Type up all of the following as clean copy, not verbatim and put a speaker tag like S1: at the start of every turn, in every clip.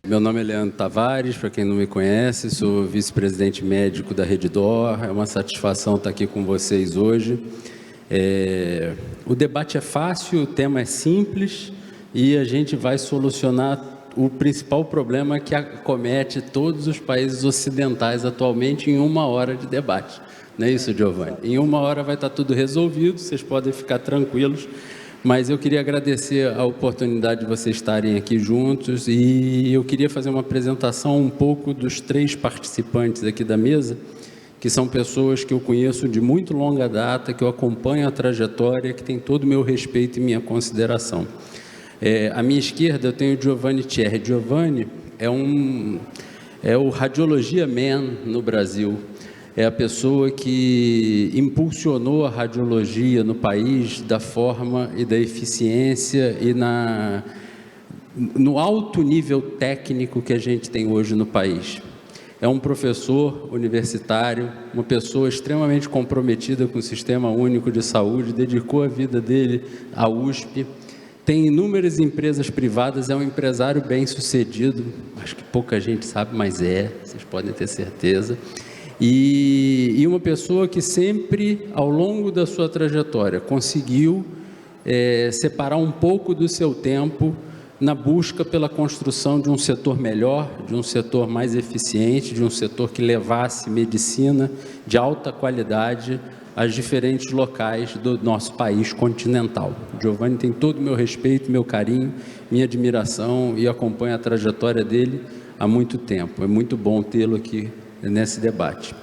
S1: Meu nome é Leandro Tavares, para quem não me conhece, sou vice-presidente médico da Redditor. É uma satisfação estar aqui com vocês hoje. O debate é fácil, o tema é simples e a gente vai solucionar o principal problema que acomete todos os países ocidentais atualmente em 1 hora de debate. Não é isso, Giovanni? Em 1 hora vai estar tudo resolvido, vocês podem ficar tranquilos. Mas eu queria agradecer a oportunidade de vocês estarem aqui juntos e eu queria fazer uma apresentação um pouco dos 3 participantes aqui da mesa, que são pessoas que eu conheço de muito longa data, que eu acompanho a trajetória, que tem todo o meu respeito e minha consideração. À minha esquerda eu tenho o Giovanni Thierry. Giovanni é o Radiologia Man no Brasil. É a pessoa que impulsionou a radiologia no país da forma e da eficiência e no alto nível técnico que a gente tem hoje no país. É um professor universitário, uma pessoa extremamente comprometida com o Sistema Único de Saúde, dedicou a vida dele à USP, tem inúmeras empresas privadas, é um empresário bem-sucedido, acho que pouca gente sabe, mas vocês podem ter certeza. E uma pessoa que sempre, ao longo da sua trajetória, conseguiu separar um pouco do seu tempo na busca pela construção de um setor melhor, de um setor mais eficiente, de um setor que levasse medicina de alta qualidade aos diferentes locais do nosso país continental. O Giovanni tem todo o meu respeito, meu carinho, minha admiração e acompanho a trajetória dele há muito tempo. É muito bom tê-lo aqui nesse debate.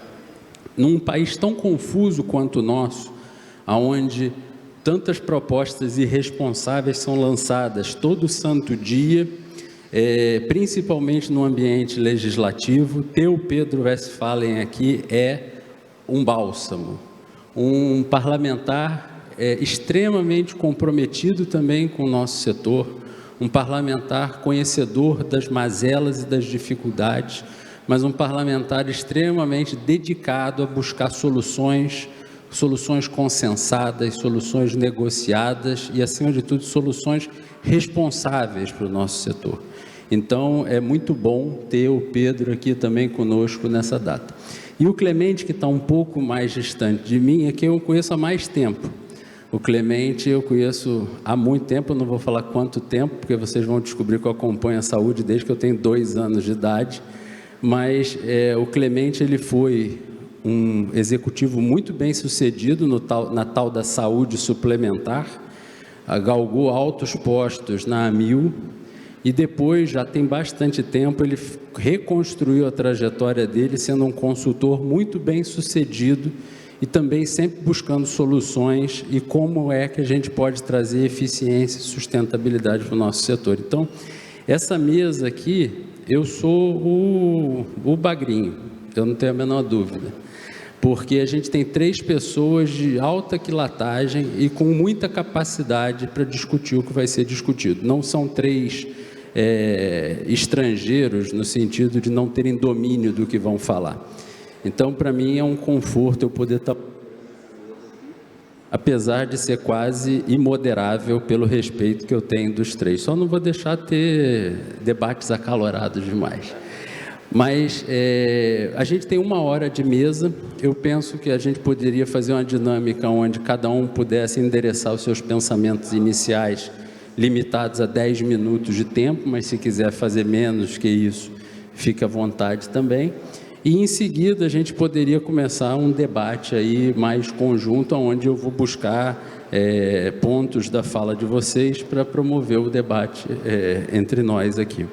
S1: Num país tão confuso quanto o nosso, onde tantas propostas irresponsáveis são lançadas todo santo dia, principalmente no ambiente legislativo, ter o Pedro Westphalen aqui é um bálsamo. Um parlamentar extremamente comprometido também com o nosso setor, um parlamentar conhecedor das mazelas e das dificuldades, mas um parlamentar extremamente dedicado a buscar soluções consensadas, soluções negociadas e, acima de tudo, soluções responsáveis para o nosso setor. Então, é muito bom ter o Pedro aqui também conosco nessa data. E o Clemente, que está um pouco mais distante de mim, é quem eu conheço há mais tempo. O Clemente eu conheço há muito tempo, eu não vou falar quanto tempo, porque vocês vão descobrir que eu acompanho a saúde desde que eu tenho 2 anos de idade, mas o Clemente ele foi um executivo muito bem sucedido na tal da saúde suplementar, galgou altos postos na AMIL e depois, já tem bastante tempo, ele reconstruiu a trajetória dele sendo um consultor muito bem sucedido e também sempre buscando soluções e como é que a gente pode trazer eficiência e sustentabilidade para o nosso setor. Então, essa mesa aqui, eu sou o bagrinho, eu não tenho a menor dúvida, porque a gente tem 3 pessoas de alta quilatagem e com muita capacidade para discutir o que vai ser discutido. Não são 3 estrangeiros no sentido de não terem domínio do que vão falar. Então, para mim, é um conforto eu poder estar, apesar de ser quase imoderável pelo respeito que eu tenho dos 3. Só não vou deixar ter debates acalorados demais. Mas a gente tem 1 hora de mesa, eu penso que a gente poderia fazer uma dinâmica onde cada um pudesse endereçar os seus pensamentos iniciais, limitados a 10 minutos de tempo, mas se quiser fazer menos que isso, fique à vontade também. E em seguida a gente poderia começar um debate aí mais conjunto, onde eu vou buscar pontos da fala de vocês para promover o debate entre nós aqui.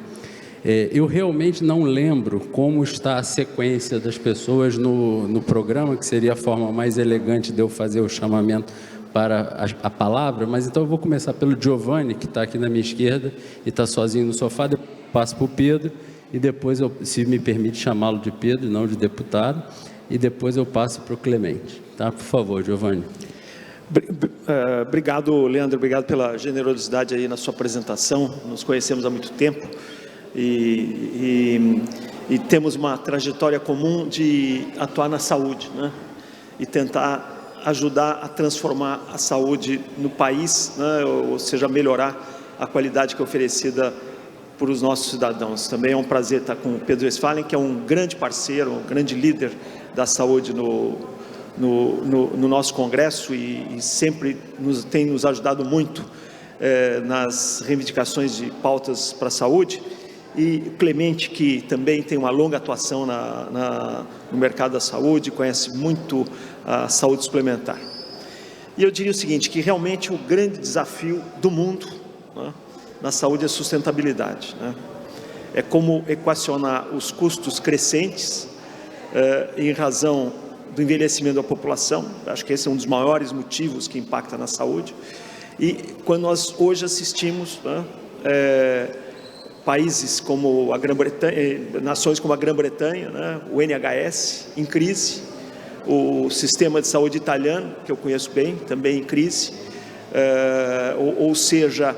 S1: Eu realmente não lembro como está a sequência das pessoas no programa, que seria a forma mais elegante de eu fazer o chamamento para a palavra, mas então eu vou começar pelo Giovanni, que está aqui na minha esquerda e está sozinho no sofá, depois passo para o Pedro, e depois, se me permite chamá-lo de Pedro, não de deputado, e depois eu passo para o Clemente. Tá? Por favor, Giovanni.
S2: Obrigado, Leandro, obrigado pela generosidade aí na sua apresentação. Nos conhecemos há muito tempo e temos uma trajetória comum de atuar na saúde, né? E tentar ajudar a transformar a saúde no país, né? Ou seja, melhorar a qualidade que é oferecida para os nossos cidadãos. Também é um prazer estar com o Pedro Westphalen, que é um grande parceiro, um grande líder da saúde no nosso Congresso e sempre tem nos ajudado muito nas reivindicações de pautas para a saúde. E Clemente, que também tem uma longa atuação no mercado da saúde, conhece muito a saúde suplementar. E eu diria o seguinte, que realmente o grande desafio do mundo, né, na saúde é a sustentabilidade, né? É como equacionar os custos crescentes em razão do envelhecimento da população. Acho que esse é um dos maiores motivos que impacta na saúde. E quando nós hoje assistimos, né, países como a Grã-Bretanha, nações como a Grã-Bretanha, né, o NHS em crise, o sistema de saúde italiano, que eu conheço bem, também em crise, ou seja,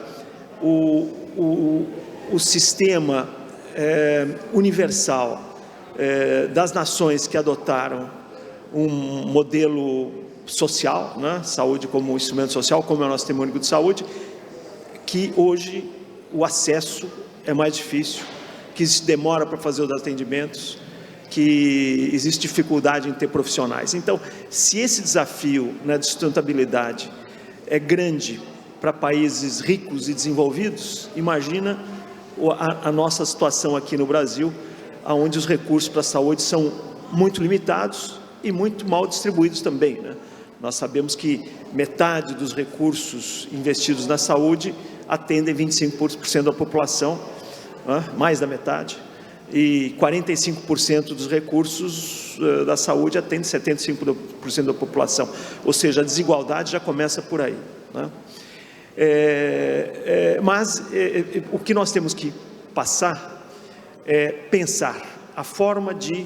S2: o sistema universal das nações que adotaram um modelo social, né, saúde como instrumento social, como é o nosso sistema único de saúde, que hoje o acesso é mais difícil, que se demora para fazer os atendimentos, que existe dificuldade em ter profissionais. Então, se esse desafio, né, de sustentabilidade é grande para países ricos e desenvolvidos, imagina a nossa situação aqui no Brasil, onde os recursos para a saúde são muito limitados e muito mal distribuídos também, né? Nós sabemos que metade dos recursos investidos na saúde atendem 25% da população, né? Mais da metade, e 45% dos recursos da saúde atendem 75% da população, ou seja, a desigualdade já começa por aí, né? Mas o que nós temos que passar é pensar a forma de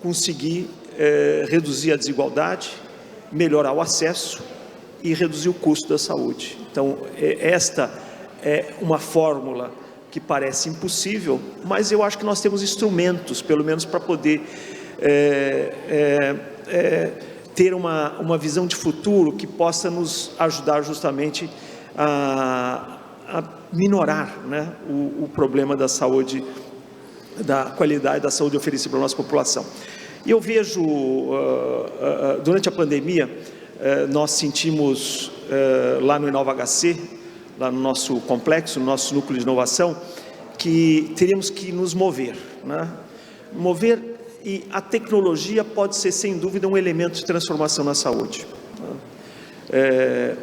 S2: conseguir reduzir a desigualdade, melhorar o acesso e reduzir o custo da saúde. Então, esta é uma fórmula que parece impossível, mas eu acho que nós temos instrumentos, pelo menos para poder ter uma visão de futuro que possa nos ajudar justamente a minorar, né, o problema da saúde, da qualidade da saúde oferecida para a nossa população. E eu vejo, durante a pandemia, nós sentimos lá no Inova HC, lá no nosso complexo, no nosso núcleo de inovação, que teríamos que nos mover, né? Mover, e a tecnologia pode ser, sem dúvida, um elemento de transformação na saúde.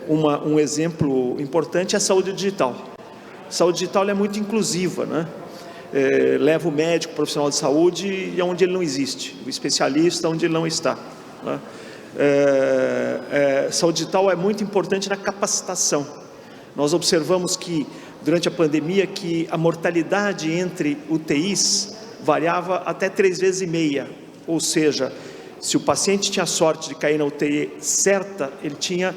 S2: Um exemplo importante é a saúde digital. A saúde digital é muito inclusiva, né? Leva o médico, o profissional de saúde onde ele não existe, o especialista onde ele não está, né? Saúde digital é muito importante na capacitação. Nós observamos que, durante a pandemia, que a mortalidade entre UTIs variava até 3,5 vezes, ou seja, se o paciente tinha sorte de cair na UTI certa, ele tinha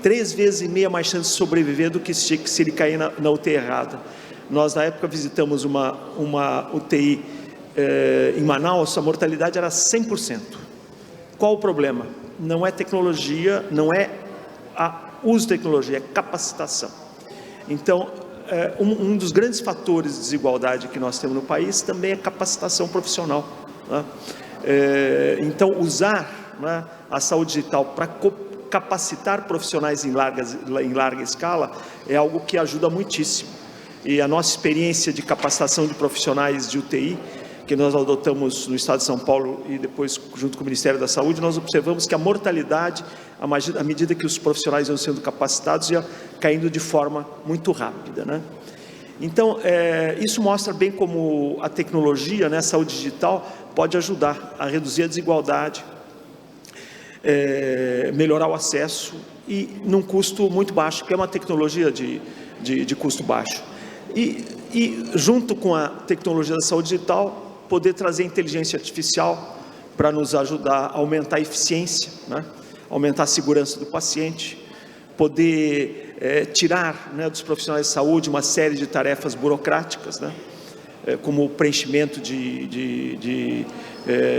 S2: 3,5 vezes mais chance de sobreviver do que se ele cair na UTI errada. Nós, na época, visitamos uma UTI em Manaus, a mortalidade era 100%. Qual o problema? Não é tecnologia, não é uso de tecnologia, é capacitação. Então, um dos grandes fatores de desigualdade que nós temos no país também é capacitação profissional, né? Então, usar, né, a saúde digital para capacitar profissionais em larga escala é algo que ajuda muitíssimo. E a nossa experiência de capacitação de profissionais de UTI, que nós adotamos no estado de São Paulo e depois junto com o Ministério da Saúde, nós observamos que a mortalidade, à medida que os profissionais iam sendo capacitados, ia caindo de forma muito rápida, né? Então, isso mostra bem como a tecnologia, né, a saúde digital, pode ajudar a reduzir a desigualdade, melhorar o acesso e num custo muito baixo, que é uma tecnologia de custo baixo. E junto com a tecnologia da saúde digital, poder trazer inteligência artificial para nos ajudar a aumentar a eficiência, né? Aumentar a segurança do paciente, poder tirar, né, dos profissionais de saúde uma série de tarefas burocráticas, né? Como o preenchimento de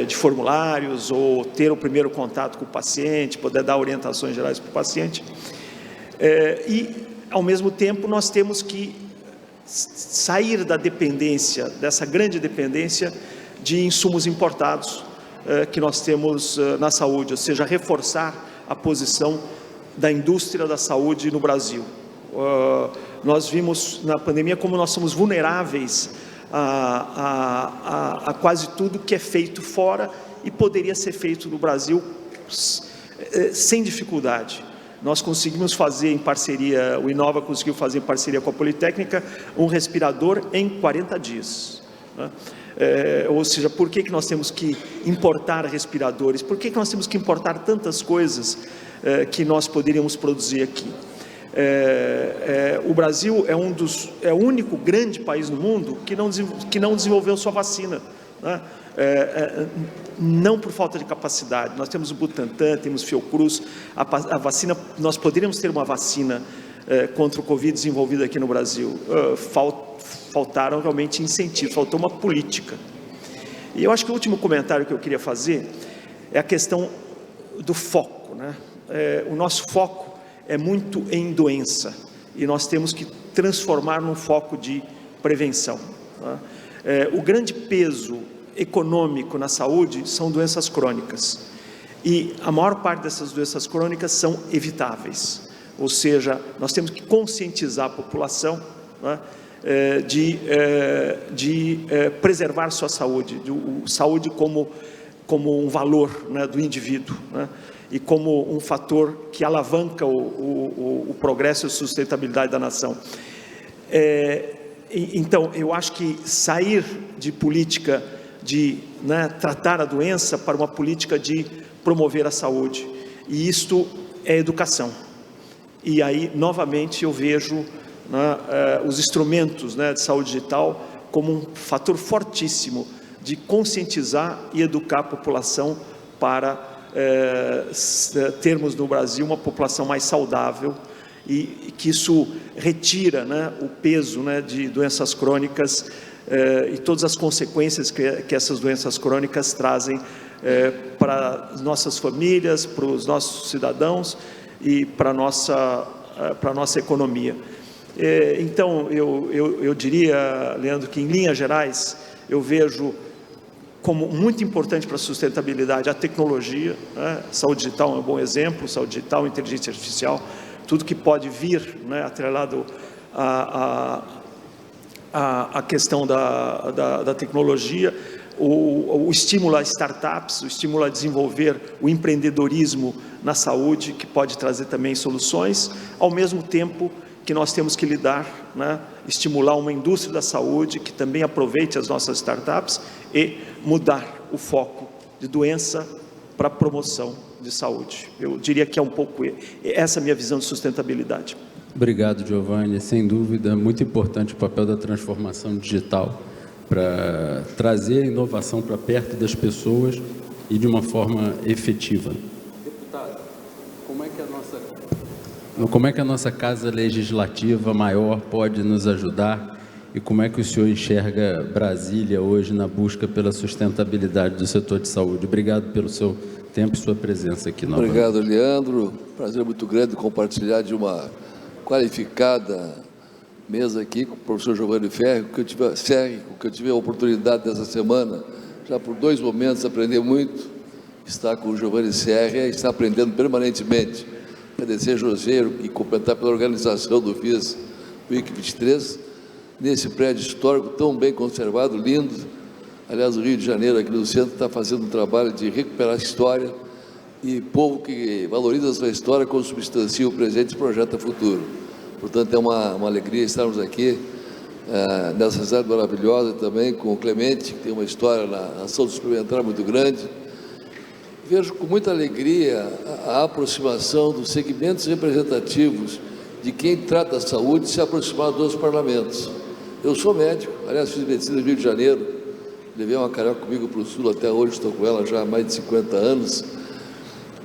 S2: formulários, ou ter o primeiro contato com o paciente, poder dar orientações gerais para o paciente. E, ao mesmo tempo, nós temos que sair da dependência, dessa grande dependência de insumos importados que nós temos na saúde, ou seja, reforçar a posição da indústria da saúde no Brasil. Nós vimos na pandemia como nós somos vulneráveis a quase tudo que é feito fora e poderia ser feito no Brasil sem dificuldade. Nós conseguimos fazer em parceria, o Inova conseguiu fazer em parceria com a Politécnica, um respirador em 40 dias. Né? Ou seja, por que nós temos que importar respiradores? Por que nós temos que importar tantas coisas que nós poderíamos produzir aqui? O Brasil é o único grande país no mundo que não desenvolveu sua vacina, né? Não por falta de capacidade. Nós temos o Butantan, temos Fiocruz, a vacina, nós poderíamos ter uma vacina contra o Covid desenvolvida aqui no Brasil. Faltaram realmente incentivos, faltou uma política. E eu acho que o último comentário que eu queria fazer é a questão do foco, né? O nosso foco é muito em doença, e nós temos que transformar num foco de prevenção, né? O grande peso econômico na saúde são doenças crônicas, e a maior parte dessas doenças crônicas são evitáveis, ou seja, nós temos que conscientizar a população, né, de preservar sua saúde, saúde como um valor, né, do indivíduo, né, e como um fator que alavanca o progresso e a sustentabilidade da nação. Então, eu acho que sair de política de, né, tratar a doença para uma política de promover a saúde, e isto é educação. E aí, novamente, eu vejo, né, os instrumentos, né, de saúde digital como um fator fortíssimo de conscientizar e educar a população para termos no Brasil uma população mais saudável, e que isso retira, né, o peso, né, de doenças crônicas e todas as consequências que essas doenças crônicas trazem para as nossas famílias, para os nossos cidadãos e para a nossa economia. Então, eu diria, Leandro, que em linhas gerais, eu vejo como muito importante para a sustentabilidade a tecnologia, né? Saúde digital é um bom exemplo, saúde digital, inteligência artificial, tudo que pode vir, né, atrelado a questão da tecnologia, o estímulo a startups, o estímulo a desenvolver o empreendedorismo na saúde, que pode trazer também soluções, ao mesmo tempo que nós temos que lidar, né, estimular uma indústria da saúde que também aproveite as nossas startups e mudar o foco de doença para promoção de saúde. Eu diria que é um pouco essa a minha visão de sustentabilidade.
S1: Obrigado, Giovanni. Sem dúvida, muito importante o papel da transformação digital para trazer a inovação para perto das pessoas e de uma forma efetiva. Deputado, como é que a nossa Casa Legislativa maior pode nos ajudar, e como é que o senhor enxerga Brasília hoje na busca pela sustentabilidade do setor de saúde? Obrigado pelo seu tempo e sua presença aqui novamente.
S3: Obrigado, Leandro. Prazer muito grande compartilhar de uma qualificada mesa aqui com o professor Giovanni Ferri, com que eu tive a oportunidade dessa semana, já por 2 momentos, aprender muito. Está com o Giovanni Serra e está aprendendo permanentemente. Agradecer a Joseiro e cumprimentar pela organização do FIS WIC 23, nesse prédio histórico tão bem conservado, lindo. Aliás, o Rio de Janeiro, aqui no centro, está fazendo um trabalho de recuperar a história, e povo que valoriza a sua história consubstancia o presente e projeta o futuro. Portanto, é uma alegria estarmos aqui nessa cidade maravilhosa também, com o Clemente, que tem uma história na ação suplementar muito grande. Vejo com muita alegria a aproximação dos segmentos representativos de quem trata a saúde se aproximar dos parlamentos. Eu sou médico, aliás, fiz medicina no Rio de Janeiro, levei uma carioca comigo para o Sul, até hoje estou com ela já há mais de 50 anos,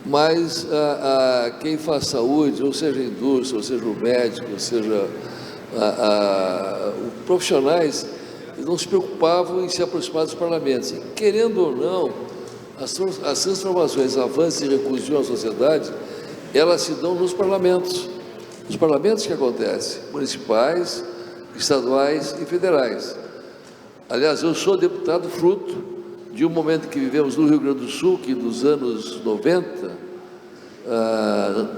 S3: mas quem faz saúde, ou seja a indústria, ou seja o médico, ou seja os profissionais, eles não se preocupavam em se aproximar dos parlamentos. E, querendo ou não, as transformações, avanços e recursos na sociedade, elas se dão nos parlamentos. Nos parlamentos que acontecem, municipais, estaduais e federais. Aliás, eu sou deputado fruto de um momento que vivemos no Rio Grande do Sul, que nos anos 90,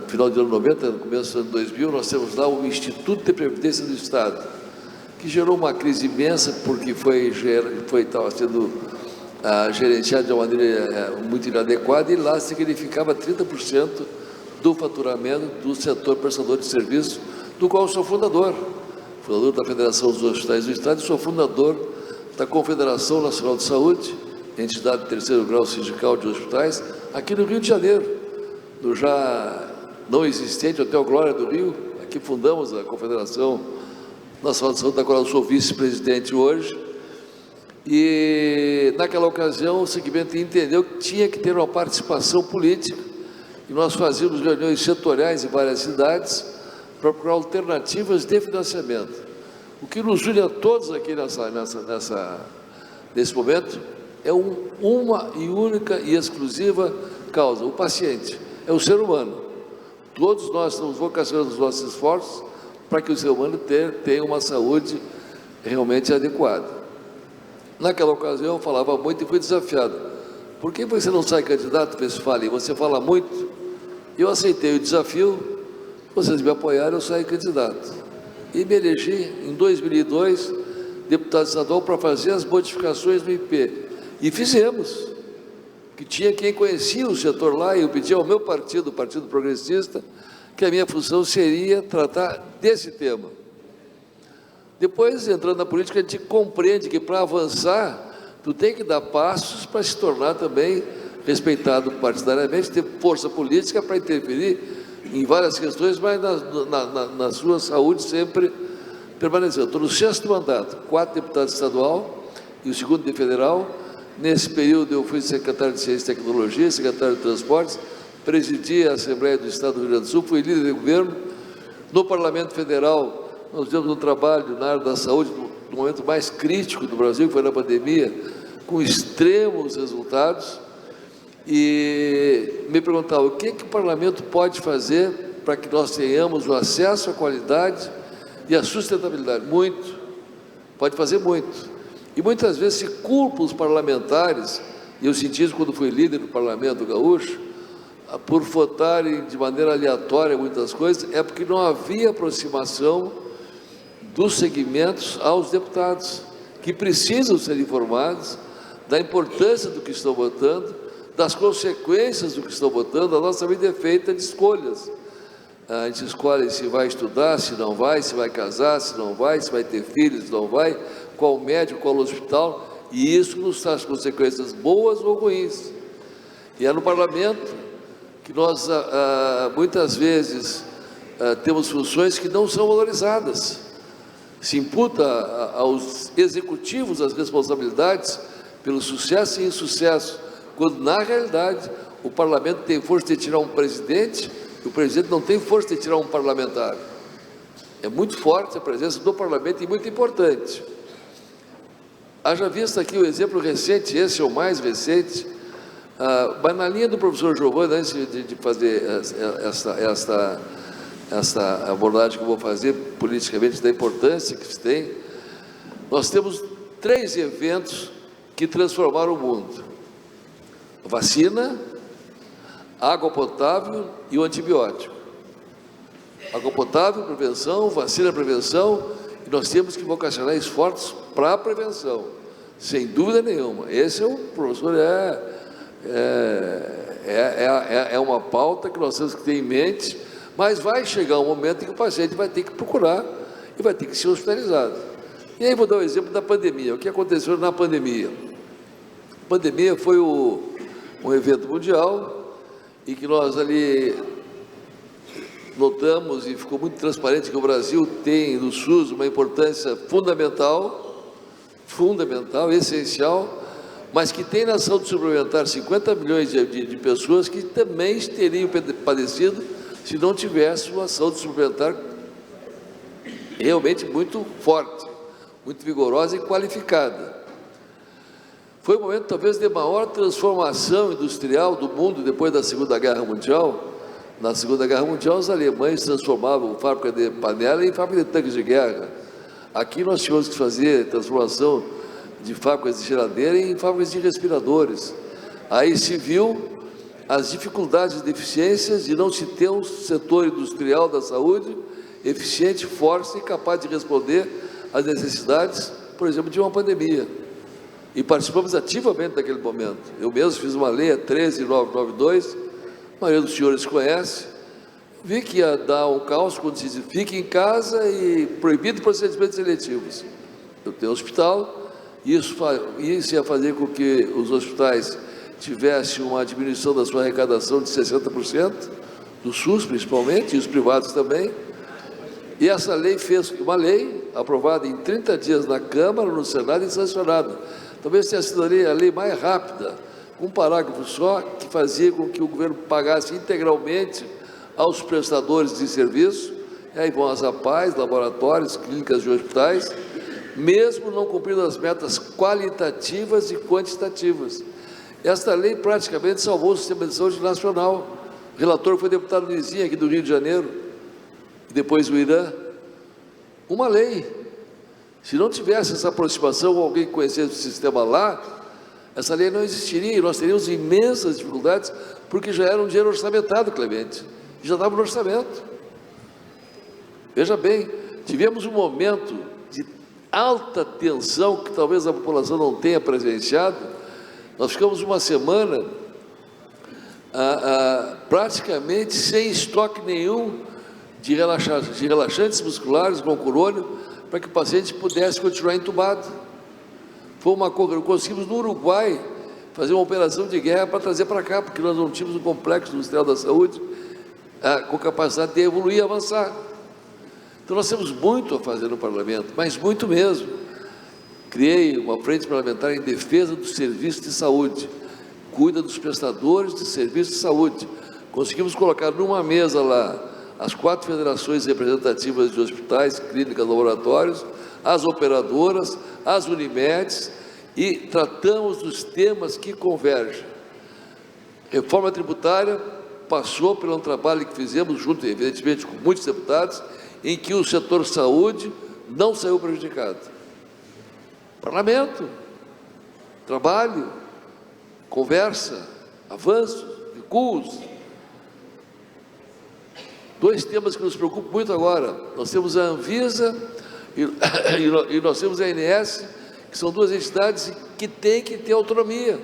S3: final do ano 90, no começo do ano 2000, nós temos lá o Instituto de Previdência do Estado, que gerou uma crise imensa, porque estava sendo gerenciado de uma maneira muito inadequada, e lá significava 30% do faturamento do setor prestador de serviço, do qual eu sou fundador da Federação dos Hospitais do Estado, e sou fundador da Confederação Nacional de Saúde, entidade de terceiro grau sindical de hospitais, aqui no Rio de Janeiro, no já não existente Hotel Glória do Rio. Aqui fundamos a Confederação Nacional de Saúde, da qual eu sou vice-presidente hoje, e naquela ocasião o segmento entendeu que tinha que ter uma participação política, e nós fazíamos reuniões setoriais em várias cidades para procurar alternativas de financiamento. O que nos une a todos aqui nesse momento é uma e única e exclusiva causa: o paciente, é o ser humano. Todos nós estamos vocacionando os nossos esforços para que o ser humano tenha uma saúde realmente adequada. Naquela ocasião eu falava muito e fui desafiado: por que você não sai candidato? E você fala muito. Eu aceitei o desafio, vocês me apoiaram, eu saí candidato. E me elegi em 2002 deputado estadual para fazer as modificações no IP. E fizemos, que tinha quem conhecia o setor lá, e eu pedi ao meu partido, o Partido Progressista, que a minha função seria tratar desse tema. Depois, entrando na política, a gente compreende que para avançar, tu tem que dar passos para se tornar também respeitado partidariamente, ter força política para interferir em várias questões, mas na sua saúde sempre permaneceu. Estou no 6º mandato, 4 deputados estadual e o 2º de federal. Nesse período eu fui secretário de Ciência e Tecnologia, secretário de Transportes, presidi a Assembleia do Estado do Rio Grande do Sul, fui líder de governo. No Parlamento Federal, nós temos um trabalho na área da saúde, no momento mais crítico do Brasil, que foi na pandemia, com extremos resultados. E me perguntava: o que o parlamento pode fazer para que nós tenhamos o acesso à qualidade e à sustentabilidade? Muito, pode fazer muito. E muitas vezes se culpa os parlamentares, e eu senti isso quando fui líder do Parlamento Gaúcho, por votarem de maneira aleatória muitas coisas, é porque não havia aproximação dos segmentos aos deputados, que precisam ser informados da importância do que estão votando, das consequências do que estão votando. A nossa vida é feita de escolhas. A gente escolhe se vai estudar, se não vai, se vai casar, se não vai, se vai ter filhos, se não vai, qual médico, qual hospital, e isso nos traz consequências boas ou ruins. E é no parlamento que nós, muitas vezes, temos funções que não são valorizadas. Se imputa aos executivos as responsabilidades pelo sucesso e insucesso, quando, na realidade, o parlamento tem força de tirar um presidente, e o presidente não tem força de tirar um parlamentar. É muito forte a presença do parlamento e muito importante. Haja visto aqui o exemplo recente, esse é o mais recente, mas na linha do professor Giovanni, antes de fazer essa abordagem que eu vou fazer politicamente, da importância que se tem, nós temos 3 eventos que transformaram o mundo: a vacina, a água potável e o antibiótico. Água potável, prevenção; vacina, prevenção, e nós temos que vocacionar esforços para a prevenção, sem dúvida nenhuma. Esse é o professor, é uma pauta que nós temos que ter em mente, mas vai chegar um momento em que o paciente vai ter que procurar e vai ter que ser hospitalizado. E aí vou dar o exemplo da pandemia. O que aconteceu na pandemia? A pandemia foi um evento mundial, e que nós ali notamos, e ficou muito transparente, que o Brasil tem no SUS uma importância fundamental, essencial, mas que tem na saúde suplementar 50 milhões de pessoas que também teriam padecido se não tivesse uma saúde suplementar realmente muito forte, muito vigorosa e qualificada. Foi um momento talvez de maior transformação industrial do mundo depois da Segunda Guerra Mundial. Na Segunda Guerra Mundial, os alemães transformavam fábrica de panela em fábrica de tanques de guerra. Aqui nós tivemos que fazer transformação de fábricas de geladeira em fábricas de respiradores. Aí se viu as dificuldades e deficiências de não se ter um setor industrial da saúde eficiente, forte e capaz de responder às necessidades, por exemplo, de uma pandemia. E participamos ativamente daquele momento. Eu mesmo fiz uma lei, a 13992, a maioria dos senhores conhece. Vi que ia dar um caos quando se diz fique em casa e proibido procedimentos seletivos. Eu tenho um hospital, isso ia fazer com que os hospitais tivessem uma diminuição da sua arrecadação de 60%, do SUS principalmente, e os privados também. E essa lei fez uma lei aprovada em 30 dias na Câmara, no Senado e sancionada. Talvez tenha sido a lei mais rápida, um parágrafo só, que fazia com que o governo pagasse integralmente aos prestadores de serviço, e aí vão as APAES, laboratórios, clínicas e hospitais, mesmo não cumprindo as metas qualitativas e quantitativas. Esta lei praticamente salvou o sistema de saúde nacional. O relator foi o deputado Luizinho, aqui do Rio de Janeiro, e depois o Irã. Uma lei. Se não tivesse essa aproximação com alguém que conhecesse o sistema lá, essa lei não existiria e nós teríamos imensas dificuldades, porque já era um dinheiro orçamentado, Clemente, já estava no orçamento. Veja bem, tivemos um momento de alta tensão que talvez a população não tenha presenciado. Nós ficamos uma semana praticamente sem estoque nenhum de relaxantes musculares, glucurônio, para que o paciente pudesse continuar entubado. Foi uma coisa, conseguimos no Uruguai fazer uma operação de guerra para trazer para cá, porque nós não tínhamos um complexo industrial da saúde com capacidade de evoluir e avançar. Então nós temos muito a fazer no parlamento, mas muito mesmo. Criei uma frente parlamentar em defesa do serviço de saúde, cuida dos prestadores de serviço de saúde. Conseguimos colocar numa mesa lá as 4 federações representativas de hospitais, clínicas, laboratórios, as operadoras, as Unimedes, e tratamos dos temas que convergem. Reforma tributária passou pelo um trabalho que fizemos junto, evidentemente, com muitos deputados, em que o setor saúde não saiu prejudicado. Parlamento, trabalho, conversa, avanços, recuos. 2 temas que nos preocupam muito agora. Nós temos a Anvisa e nós temos a ANS, que são 2 entidades que têm que ter autonomia.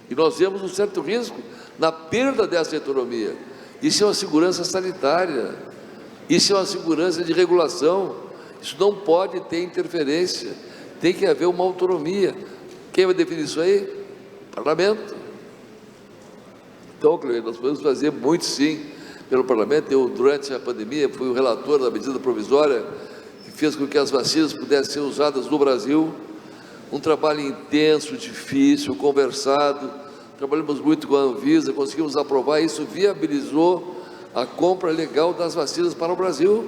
S3: E nós vemos um certo risco na perda dessa autonomia. Isso é uma segurança sanitária, isso é uma segurança de regulação, isso não pode ter interferência, tem que haver uma autonomia. Quem vai definir isso aí? Parlamento. Então, Clemente, nós podemos fazer muito sim pelo parlamento. Eu, durante a pandemia, fui o relator da medida provisória que fez com que as vacinas pudessem ser usadas no Brasil. Um trabalho intenso, difícil, conversado. Trabalhamos muito com a Anvisa, conseguimos aprovar, isso viabilizou a compra legal das vacinas para o Brasil.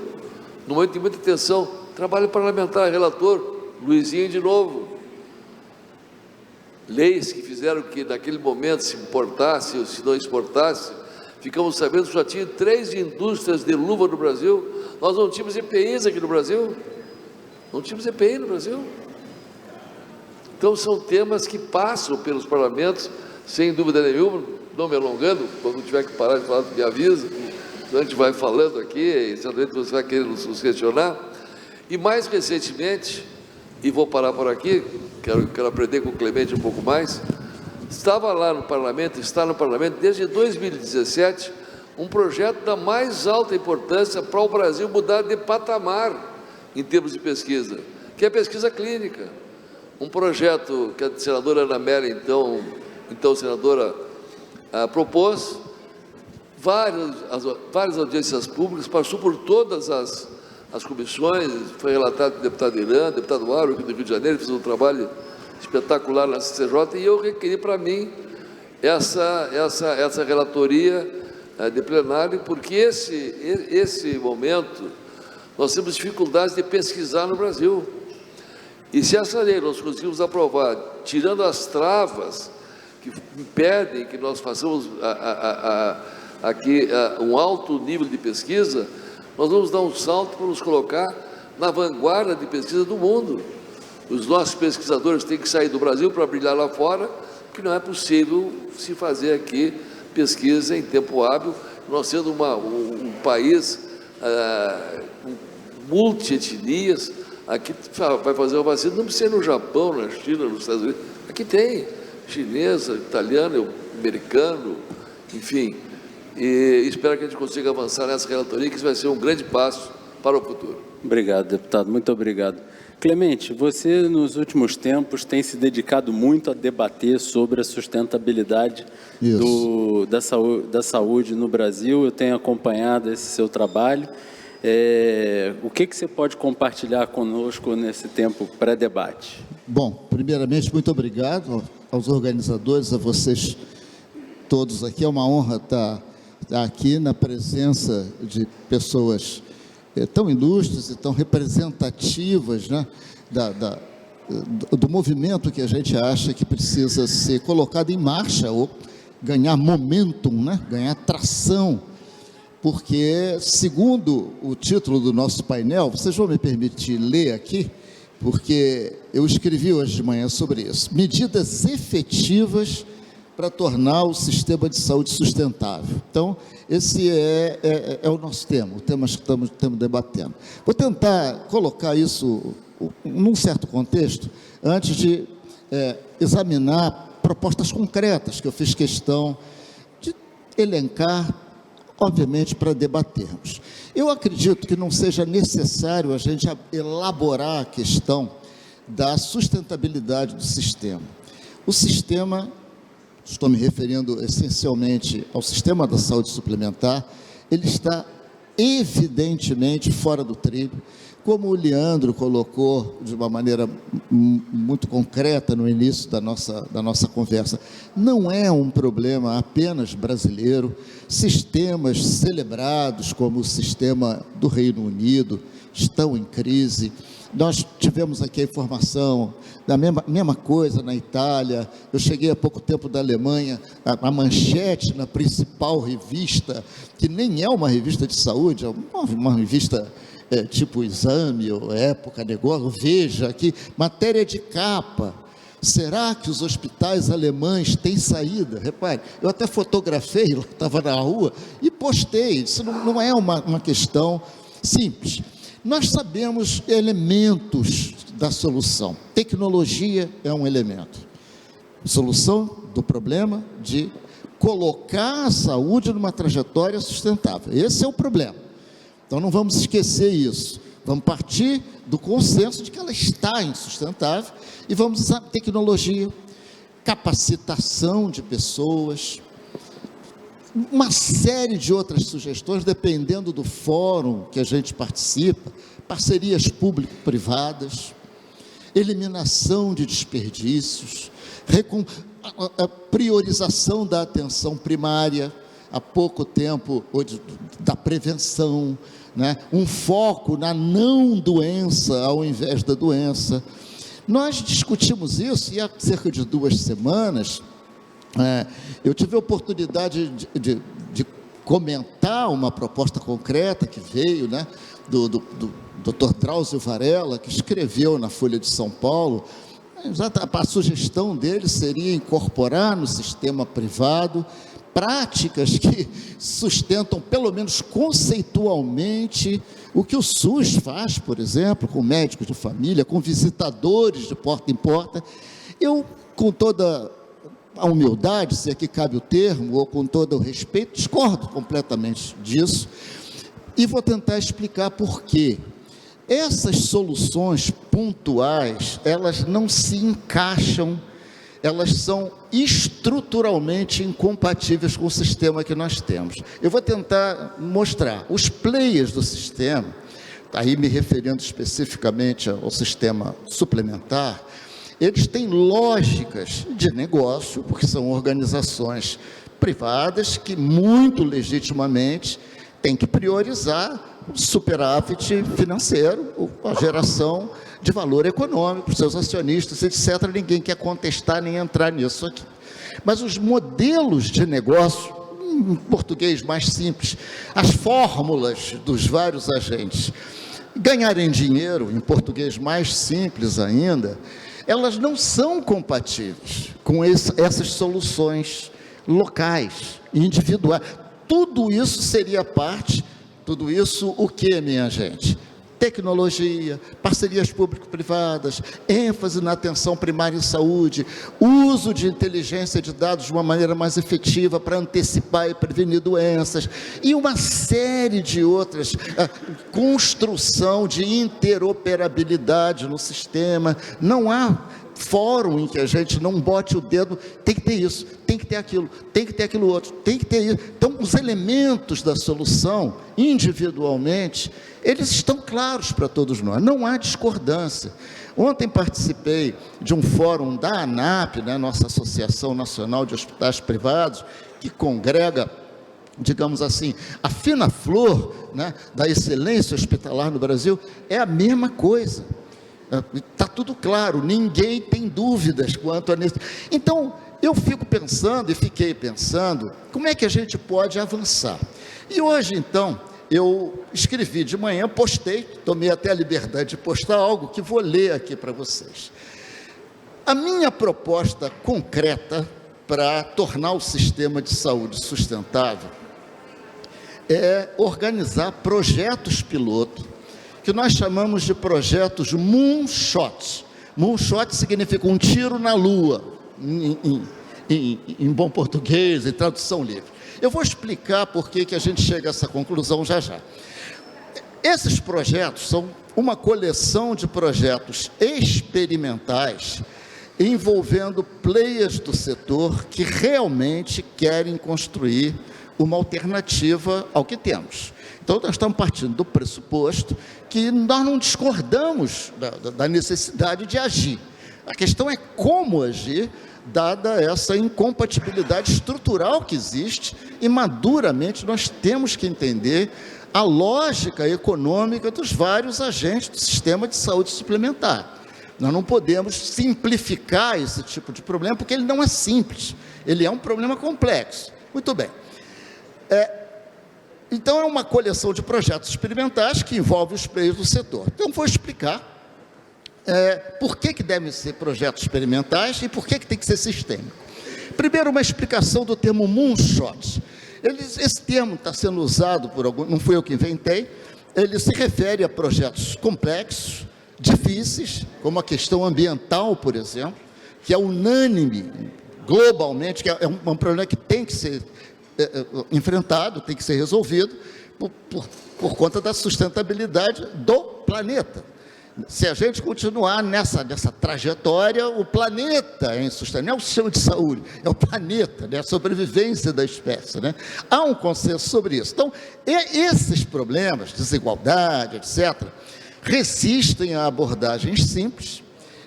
S3: No momento de muita tensão, trabalho parlamentar, relator, Luizinho de novo. Leis que fizeram que naquele momento se importasse ou se não exportasse. Ficamos sabendo que já tinha 3 indústrias de luva no Brasil. Nós não tínhamos EPIs aqui no Brasil. Não tínhamos EPI no Brasil. Então são temas que passam pelos parlamentos, sem dúvida nenhuma. Não me alongando, quando tiver que parar de falar, me avisa. A gente vai falando aqui, e certamente você vai querer nos questionar. E mais recentemente, e vou parar por aqui, quero aprender com o Clemente um pouco mais. Estava lá no parlamento, está no parlamento desde 2017, um projeto da mais alta importância para o Brasil mudar de patamar em termos de pesquisa, que é a pesquisa clínica. Um projeto que a senadora Ana Amélia, então senadora, propôs, várias audiências públicas, passou por todas as comissões, foi relatado pelo deputado Irã, deputado Aro, aqui do Rio de Janeiro, fez um trabalho espetacular na CCJ, e eu requeri para mim essa relatoria de plenário, porque esse momento nós temos dificuldades de pesquisar no Brasil. E se essa lei nós conseguimos aprovar, tirando as travas que impedem que nós façamos aqui um alto nível de pesquisa, nós vamos dar um salto para nos colocar na vanguarda de pesquisa do mundo. Os nossos pesquisadores têm que sair do Brasil para brilhar lá fora, porque não é possível se fazer aqui pesquisa em tempo hábil, nós sendo um país com multietnias. Aqui vai fazer uma vacina, não precisa ir no Japão, na China, nos Estados Unidos, aqui tem chinesa, italiano, americano, enfim, e espero que a gente consiga avançar nessa relatoria, que isso vai ser um grande passo para o futuro.
S1: Obrigado, deputado, muito obrigado. Clemente, você nos últimos tempos tem se dedicado muito a debater sobre a sustentabilidade da saúde no Brasil. Eu tenho acompanhado esse seu trabalho. O que você pode compartilhar conosco nesse tempo pré-debate?
S4: Bom, primeiramente, muito obrigado aos organizadores, a vocês todos aqui. É uma honra estar aqui na presença de pessoas tão ilustres e tão representativas, né, do movimento que a gente acha que precisa ser colocado em marcha ou ganhar momentum, né, ganhar tração, porque, segundo o título do nosso painel, vocês vão me permitir ler aqui, porque eu escrevi hoje de manhã sobre isso: medidas efetivas para tornar o sistema de saúde sustentável. Então, esse é o nosso tema, o tema que estamos debatendo. Vou tentar colocar isso num certo contexto, antes de examinar propostas concretas que eu fiz questão de elencar, obviamente, para debatermos. Eu acredito que não seja necessário a gente elaborar a questão da sustentabilidade do sistema. O sistema, estou me referindo essencialmente ao sistema da saúde suplementar, ele está evidentemente fora do trilho, como o Leandro colocou de uma maneira muito concreta no início da nossa conversa. Não é um problema apenas brasileiro. Sistemas celebrados como o sistema do Reino Unido estão em crise. Nós tivemos aqui a informação da mesma coisa na Itália. Eu cheguei há pouco tempo da Alemanha, a manchete na principal revista, que nem é uma revista de saúde, é uma revista tipo Exame, ou Época, Negócio, Veja aqui, matéria de capa: será que os hospitais alemães têm saída? Repare, eu até fotografei, estava na rua, e postei. Isso não é uma questão simples. Nós sabemos elementos da solução. Tecnologia é um elemento. Solução do problema de colocar a saúde numa trajetória sustentável. Esse é o problema. Então, não vamos esquecer isso. Vamos partir do consenso de que ela está insustentável e vamos usar tecnologia, capacitação de pessoas, uma série de outras sugestões, dependendo do fórum que a gente participa, parcerias público-privadas, eliminação de desperdícios, a priorização da atenção primária, há pouco tempo, da prevenção, né? Um foco na não doença ao invés da doença. Nós discutimos isso e há cerca de 2 semanas, eu tive a oportunidade de comentar uma proposta concreta que veio, né, do Dr. Drauzio Varela, que escreveu na Folha de São Paulo. A sugestão dele seria incorporar no sistema privado práticas que sustentam, pelo menos conceitualmente, o que o SUS faz, por exemplo, com médicos de família, com visitadores de porta em porta. Eu, com toda a humildade, se aqui cabe o termo, ou com todo o respeito, discordo completamente disso, e vou tentar explicar por quê. Essas soluções pontuais, elas não se encaixam, elas são estruturalmente incompatíveis com o sistema que nós temos. Eu vou tentar mostrar. Os players do sistema, aí me referindo especificamente ao sistema suplementar, eles têm lógicas de negócio, porque são organizações privadas que, muito legitimamente, têm que priorizar o superávit financeiro, a geração de valor econômico para os seus acionistas, etc. Ninguém quer contestar nem entrar nisso aqui. Mas os modelos de negócio, em português mais simples, as fórmulas dos vários agentes, ganharem dinheiro, em português mais simples ainda, elas não são compatíveis com essas soluções locais, individuais. Tudo isso seria parte, tudo isso o que, minha gente? Tecnologia, parcerias público-privadas, ênfase na atenção primária em saúde, uso de inteligência de dados de uma maneira mais efetiva para antecipar e prevenir doenças, e uma série de outras, construção de interoperabilidade no sistema. Não há fórum em que a gente não bote o dedo, tem que ter isso, tem que ter aquilo outro, tem que ter isso. Então, os elementos da solução, individualmente, eles estão claros para todos nós, não há discordância. Ontem participei de um fórum da ANAP, né, nossa Associação Nacional de Hospitais Privados, que congrega, digamos assim, a fina flor, né, da excelência hospitalar no Brasil. É a mesma coisa. Está tudo claro, ninguém tem dúvidas quanto a isso. Então, eu fiquei pensando, como é que a gente pode avançar? E hoje, então, eu escrevi de manhã, postei, tomei até a liberdade de postar algo que vou ler aqui para vocês. A minha proposta concreta para tornar o sistema de saúde sustentável é organizar projetos piloto, que nós chamamos de projetos Moonshot. Moonshot significa um tiro na lua, em bom português, em tradução livre. Eu vou explicar por que a gente chega a essa conclusão já já. Esses projetos são uma coleção de projetos experimentais envolvendo players do setor que realmente querem construir uma alternativa ao que temos. Então, nós estamos partindo do pressuposto que nós não discordamos da necessidade de agir. A questão é como agir, dada essa incompatibilidade estrutural que existe, e maduramente nós temos que entender a lógica econômica dos vários agentes do sistema de saúde suplementar. Nós não podemos simplificar esse tipo de problema, porque ele não é simples, ele é um problema complexo. Muito bem. Então, é uma coleção de projetos experimentais que envolve os players do setor. Então, vou explicar por que devem ser projetos experimentais e por que tem que ser sistêmico. Primeiro, uma explicação do termo moonshot. Esse termo está sendo usado por algum, não fui eu que inventei, ele se refere a projetos complexos, difíceis, como a questão ambiental, por exemplo, que é unânime globalmente, que é um problema que tem que ser enfrentado, tem que ser resolvido por conta da sustentabilidade do planeta. Se a gente continuar nessa trajetória, o planeta é insustentável, não é o sistema de saúde, é o planeta, né? A sobrevivência da espécie, né? Há um consenso sobre isso. Então, esses problemas, desigualdade, etc., resistem a abordagens simples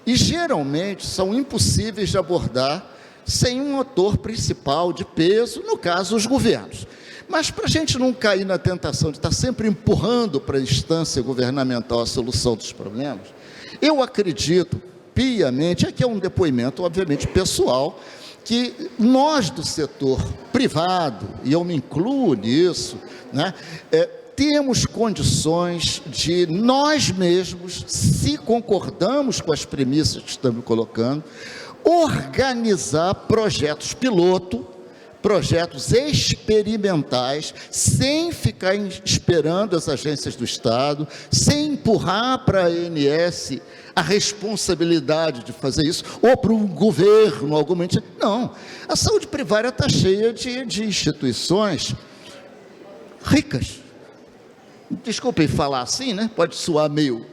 S4: e, geralmente, são impossíveis de abordar sem um ator principal de peso, no caso, os governos. Mas, para a gente não cair na tentação de estar sempre empurrando para a instância governamental a solução dos problemas, eu acredito piamente, aqui é um depoimento, obviamente, pessoal, que nós do setor privado, e eu me incluo nisso, né, temos condições de nós mesmos, se concordamos com as premissas que estamos colocando, organizar projetos piloto, projetos experimentais, sem ficar esperando as agências do Estado, sem empurrar para a ANS a responsabilidade de fazer isso, ou para um governo, alguma entidade. Não, a saúde privada está cheia de instituições ricas. Desculpem falar assim, né? Pode soar meio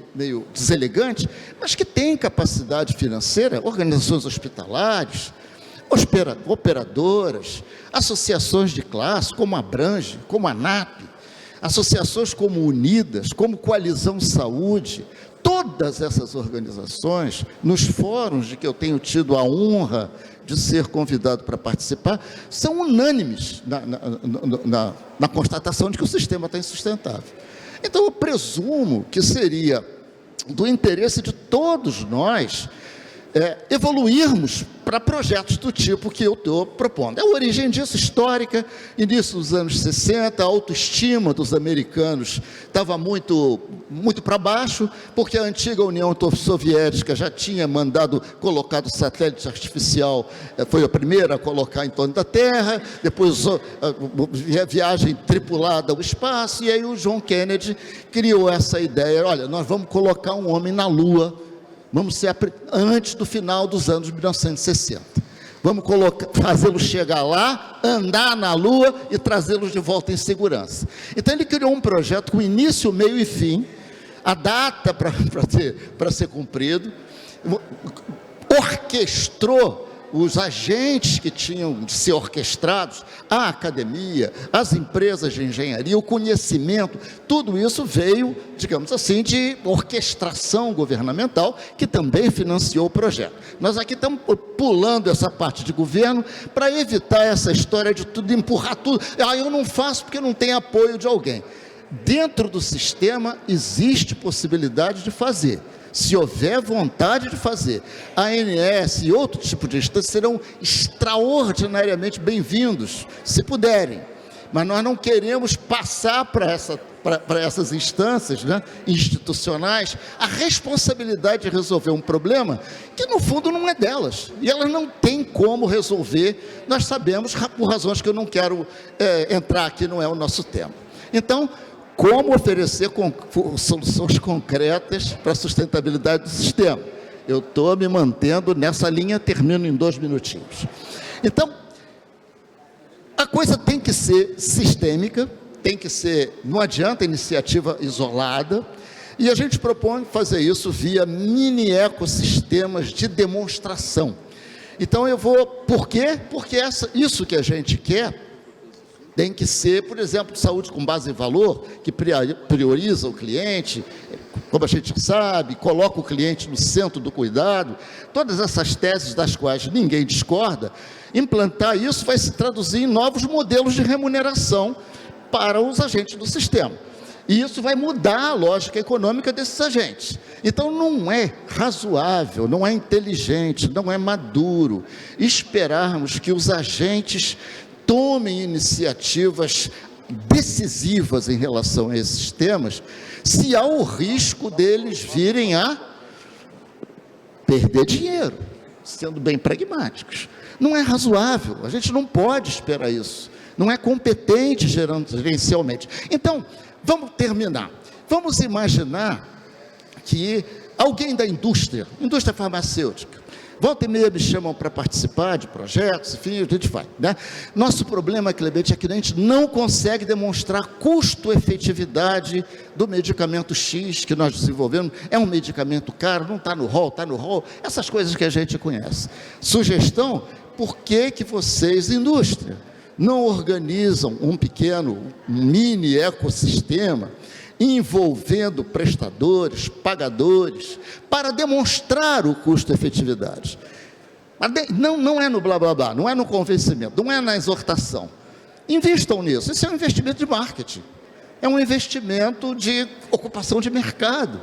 S4: deselegante, mas que tem capacidade financeira, organizações hospitalares, operadoras, associações de classe, como a Abrange, como a ANAP, associações como Unidas, como Coalizão Saúde, todas essas organizações, nos fóruns de que eu tenho tido a honra de ser convidado para participar, são unânimes na constatação de que o sistema está insustentável. Então, eu presumo que seria do interesse de todos nós evoluirmos para projetos do tipo que eu estou propondo. A origem disso, histórica, início dos anos 60, a autoestima dos americanos estava muito para baixo, porque a antiga União Soviética já tinha colocado satélite artificial, foi a primeira a colocar em torno da Terra, depois a viagem tripulada ao espaço, e aí o John Kennedy criou essa ideia, olha, nós vamos colocar um homem na Lua, vamos ser antes do final dos anos 1960. Vamos fazê-lo chegar lá, andar na Lua e trazê-lo de volta em segurança. Então ele criou um projeto com início, meio e fim, a data para ser cumprido, orquestrou os agentes que tinham de ser orquestrados, a academia, as empresas de engenharia, o conhecimento, tudo isso veio, digamos assim, de orquestração governamental, que também financiou o projeto. Nós aqui estamos pulando essa parte de governo para evitar essa história de tudo, empurrar tudo. Eu não faço porque não tem apoio de alguém. Dentro do sistema existe possibilidade de fazer. Se houver vontade de fazer, a ANS e outro tipo de instâncias serão extraordinariamente bem-vindos, se puderem. Mas nós não queremos passar para essas instâncias, né, institucionais, a responsabilidade de resolver um problema que, no fundo, não é delas. E elas não têm como resolver, nós sabemos, por razões que eu não quero entrar aqui, não é o nosso tema. Então, como oferecer soluções concretas para a sustentabilidade do sistema. Eu estou me mantendo nessa linha, termino em 2 minutinhos. Então, a coisa tem que ser sistêmica, não adianta iniciativa isolada, e a gente propõe fazer isso via mini ecossistemas de demonstração. Então por quê? Porque isso que a gente quer tem que ser, por exemplo, saúde com base em valor, que prioriza o cliente, como a gente sabe, coloca o cliente no centro do cuidado, todas essas teses das quais ninguém discorda, implantar isso vai se traduzir em novos modelos de remuneração para os agentes do sistema. E isso vai mudar a lógica econômica desses agentes. Então, não é razoável, não é inteligente, não é maduro esperarmos que os agentes tomem iniciativas decisivas em relação a esses temas, se há o risco deles virem a perder dinheiro, sendo bem pragmáticos. Não é razoável, a gente não pode esperar isso, não é competente gerencialmente. Então, vamos terminar. Vamos imaginar que alguém da indústria farmacêutica, volta e meia me chamam para participar de projetos, enfim, a gente vai, né? Nosso problema, Clemente, é que a gente não consegue demonstrar custo-efetividade do medicamento X que nós desenvolvemos. É um medicamento caro, não está no rol, essas coisas que a gente conhece. Sugestão, por que vocês, indústria, não organizam um mini ecossistema envolvendo prestadores, pagadores, para demonstrar o custo-efetividade. Não é no blá blá blá, não é no convencimento, não é na exortação. Invistam nisso, isso é um investimento de marketing, é um investimento de ocupação de mercado.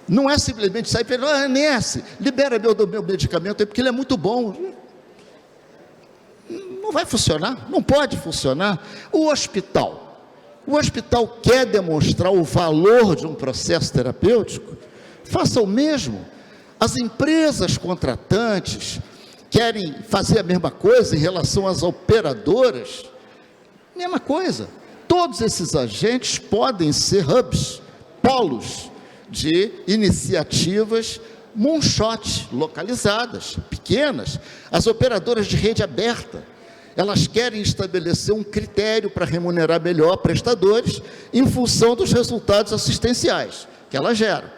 S4: Não é simplesmente sair e falar, ANS, libera meu medicamento aí, porque ele é muito bom. Não vai funcionar, não pode funcionar. O hospital quer demonstrar o valor de um processo terapêutico, faça o mesmo. As empresas contratantes querem fazer a mesma coisa em relação às operadoras, mesma coisa. Todos esses agentes podem ser hubs, polos de iniciativas moonshot, localizadas, pequenas. As operadoras de rede aberta, elas querem estabelecer um critério para remunerar melhor prestadores em função dos resultados assistenciais que elas geram.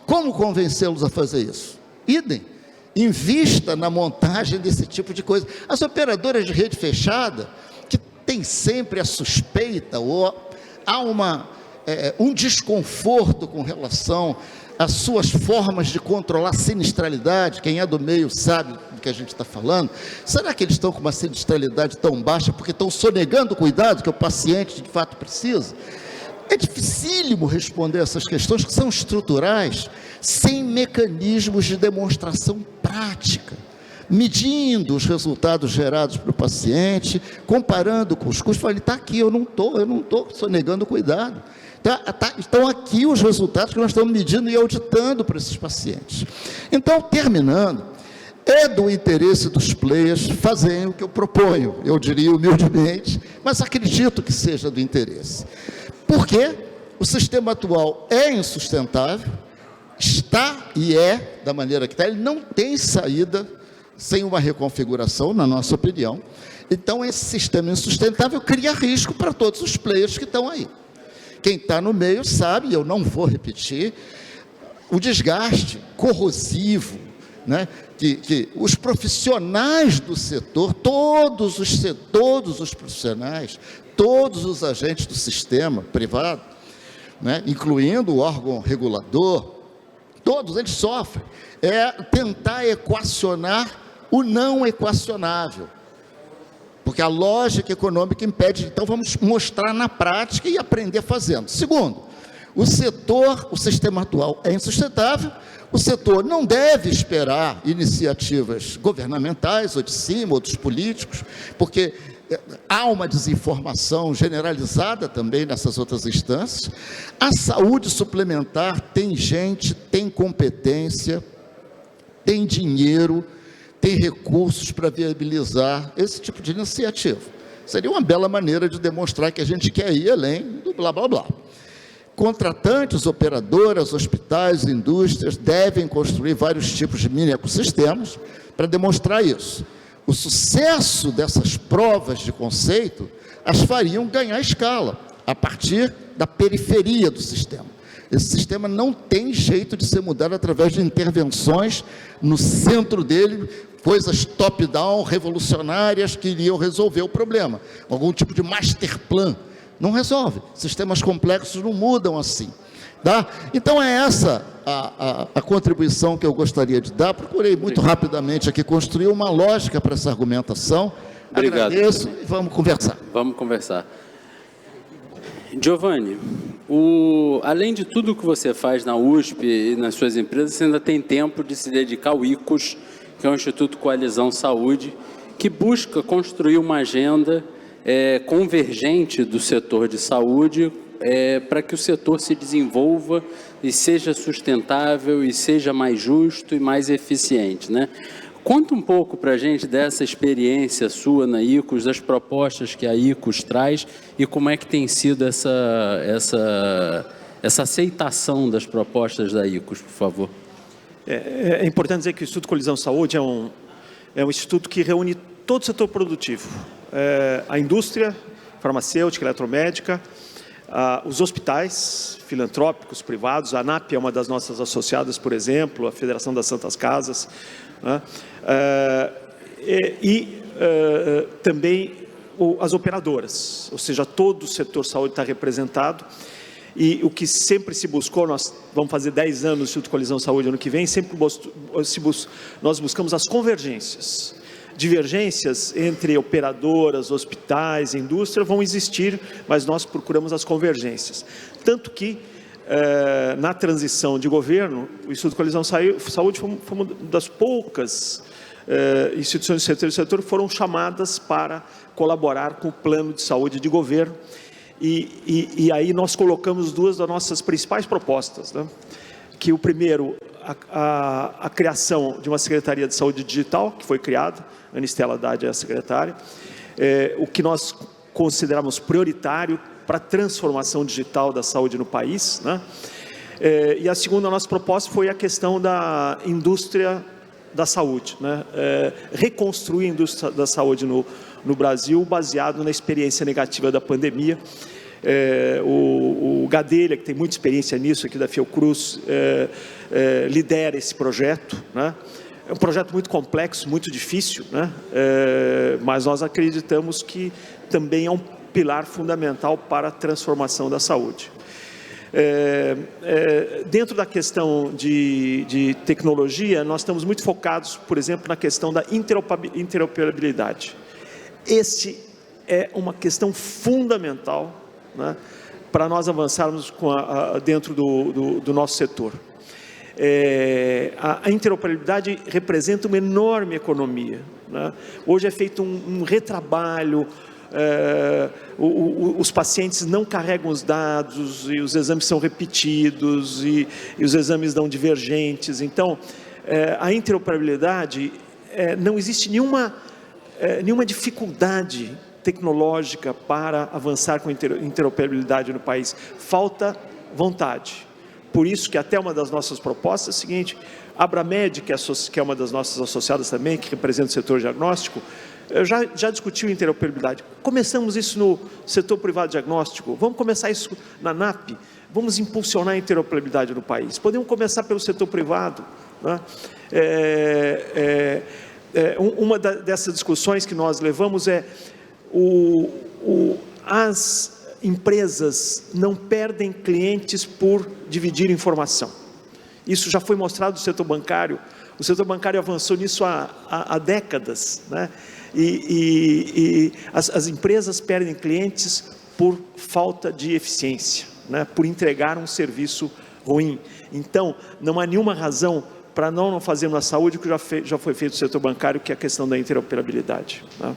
S4: Como convencê-los a fazer isso? Idem, invista na montagem desse tipo de coisa. As operadoras de rede fechada, que tem sempre a suspeita, ou há um desconforto com relação às suas formas de controlar a sinistralidade, quem é do meio sabe do que a gente está falando. Será que eles estão com uma sinistralidade tão baixa porque estão sonegando o cuidado que o paciente de fato precisa? É dificílimo responder essas questões que são estruturais, sem mecanismos de demonstração prática. medindo os resultados gerados para o paciente, comparando com os custos. Falei, está aqui, eu não estou sonegando cuidado. Estão aqui os resultados que nós estamos medindo e auditando para esses pacientes. Então, terminando, é do interesse dos players fazerem o que eu proponho, eu diria humildemente, mas acredito que seja do interesse. Porque o sistema atual é insustentável, está e é da maneira que está, ele não tem saída sem uma reconfiguração, na nossa opinião. Então, esse sistema insustentável cria risco para todos os players que estão aí. Quem está no meio sabe, eu não vou repetir, o desgaste corrosivo, né, que os profissionais do setor, todos os profissionais, todos os agentes do sistema privado, né, incluindo o órgão regulador, todos eles sofrem, é tentar equacionar o não equacionável. Porque a lógica econômica impede, então vamos mostrar na prática e aprender fazendo. Segundo, o sistema atual é insustentável, o setor não deve esperar iniciativas governamentais, ou de cima, ou dos políticos, porque há uma desinformação generalizada também nessas outras instâncias. A saúde suplementar tem gente, tem competência, tem dinheiro, tem recursos para viabilizar esse tipo de iniciativa. Seria uma bela maneira de demonstrar que a gente quer ir além do blá, blá, blá. Contratantes, operadoras, hospitais, indústrias devem construir vários tipos de mini ecossistemas para demonstrar isso. O sucesso dessas provas de conceito as fariam ganhar escala, a partir da periferia do sistema. Esse sistema não tem jeito de ser mudado através de intervenções no centro dele, coisas top-down, revolucionárias, que iriam resolver o problema. Algum tipo de master plan. Não resolve. Sistemas complexos não mudam assim. Tá? Então, é essa a contribuição que eu gostaria de dar. Procurei muito rapidamente aqui construir uma lógica para essa argumentação.
S1: Obrigado.
S4: Agradeço e vamos conversar.
S1: Vamos conversar. Giovanni, além de tudo que você faz na USP e nas suas empresas, você ainda tem tempo de se dedicar ao ICOS, que é o Instituto Coalizão Saúde, que busca construir uma agenda convergente do setor de saúde para que o setor se desenvolva e seja sustentável e seja mais justo e mais eficiente, né? Conta um pouco para a gente dessa experiência sua na ICOS, das propostas que a ICOS traz e como é que tem sido essa aceitação das propostas da ICOS, por favor.
S2: É importante dizer que o Instituto Coalizão Saúde é um instituto que reúne todo o setor produtivo, a indústria farmacêutica, eletromédica, os hospitais filantrópicos privados, a ANAP é uma das nossas associadas, por exemplo, a Federação das Santas Casas, né? Também as operadoras, ou seja, todo o setor saúde está representado. E o que sempre se buscou, nós vamos fazer 10 anos do Instituto Coalizão Saúde ano que vem, sempre nós buscamos as convergências. Divergências entre operadoras, hospitais, indústria vão existir, mas nós procuramos as convergências. Tanto que, na transição de governo, o Instituto Coalizão Saúde foi uma das poucas instituições do terceiro setor que foram chamadas para colaborar com o plano de saúde de governo. E aí nós colocamos duas das nossas principais propostas, né? Que o primeiro, a criação de uma Secretaria de Saúde Digital, que foi criada, a Ana Estela Haddad é a secretária, o que nós consideramos prioritário para a transformação digital da saúde no país, né? E a segunda nossa proposta foi a questão da indústria da saúde, né? Reconstruir a indústria da saúde no Brasil, baseado na experiência negativa da pandemia. O Gadelha, que tem muita experiência nisso aqui da Fiocruz, lidera esse projeto, né? É um projeto muito complexo, muito difícil, né? Mas nós acreditamos que também é um pilar fundamental para a transformação da saúde. Dentro da questão de tecnologia, nós estamos muito focados, por exemplo, na questão da interoperabilidade. Esse é uma questão fundamental, né, para nós avançarmos dentro do nosso setor. A interoperabilidade representa uma enorme economia, né? Hoje é feito um retrabalho, os pacientes não carregam os dados, e os exames são repetidos, e os exames dão divergentes. Então, a interoperabilidade, não existe nenhuma dificuldade tecnológica para avançar com interoperabilidade no país. Falta vontade. Por isso que até uma das nossas propostas é o seguinte: a Abramed, que é uma das nossas associadas também, que representa o setor diagnóstico, já discutiu interoperabilidade. Começamos isso no setor privado diagnóstico, vamos começar isso na ANAP, vamos impulsionar a interoperabilidade no país. Podemos começar pelo setor privado, né? Uma dessas discussões que nós levamos é as empresas não perdem clientes por dividir informação. Isso já foi mostrado no setor bancário. O setor bancário avançou nisso há décadas, né? As empresas perdem clientes por falta de eficiência, né? Por entregar um serviço ruim. Então, não há nenhuma razão para não fazermos na saúde o que já foi feito no setor bancário, que é a questão da interoperabilidade, né?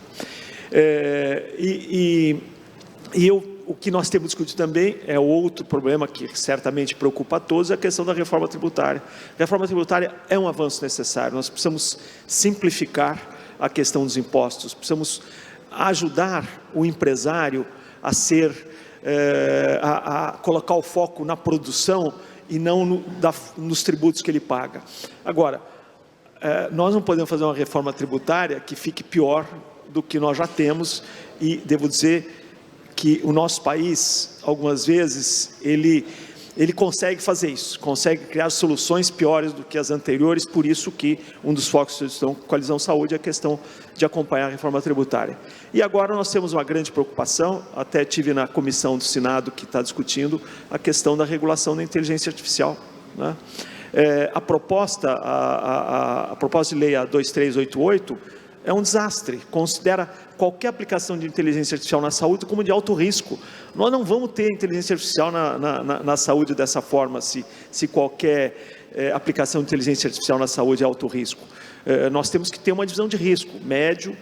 S2: O que nós temos discutido também é outro problema que certamente preocupa a todos, é a questão da reforma tributária. A reforma tributária é um avanço necessário. Nós precisamos simplificar a questão dos impostos, precisamos ajudar o empresário a colocar o foco na produção e não nos tributos que ele paga. Agora, nós não podemos fazer uma reforma tributária que fique pior do que nós já temos, e devo dizer que o nosso país, algumas vezes, ele consegue fazer isso, consegue criar soluções piores do que as anteriores. Por isso que um dos focos da Coalizão Saúde é a questão de acompanhar a reforma tributária. E agora nós temos uma grande preocupação, até tive na comissão do Senado que está discutindo a questão da regulação da inteligência artificial, né? A proposta de lei, a 2388, é um desastre, considera qualquer aplicação de inteligência artificial na saúde como de alto risco. Nós não vamos ter inteligência artificial na saúde dessa forma, se qualquer aplicação de inteligência artificial na saúde é alto risco. Nós temos que ter uma divisão de risco: médio,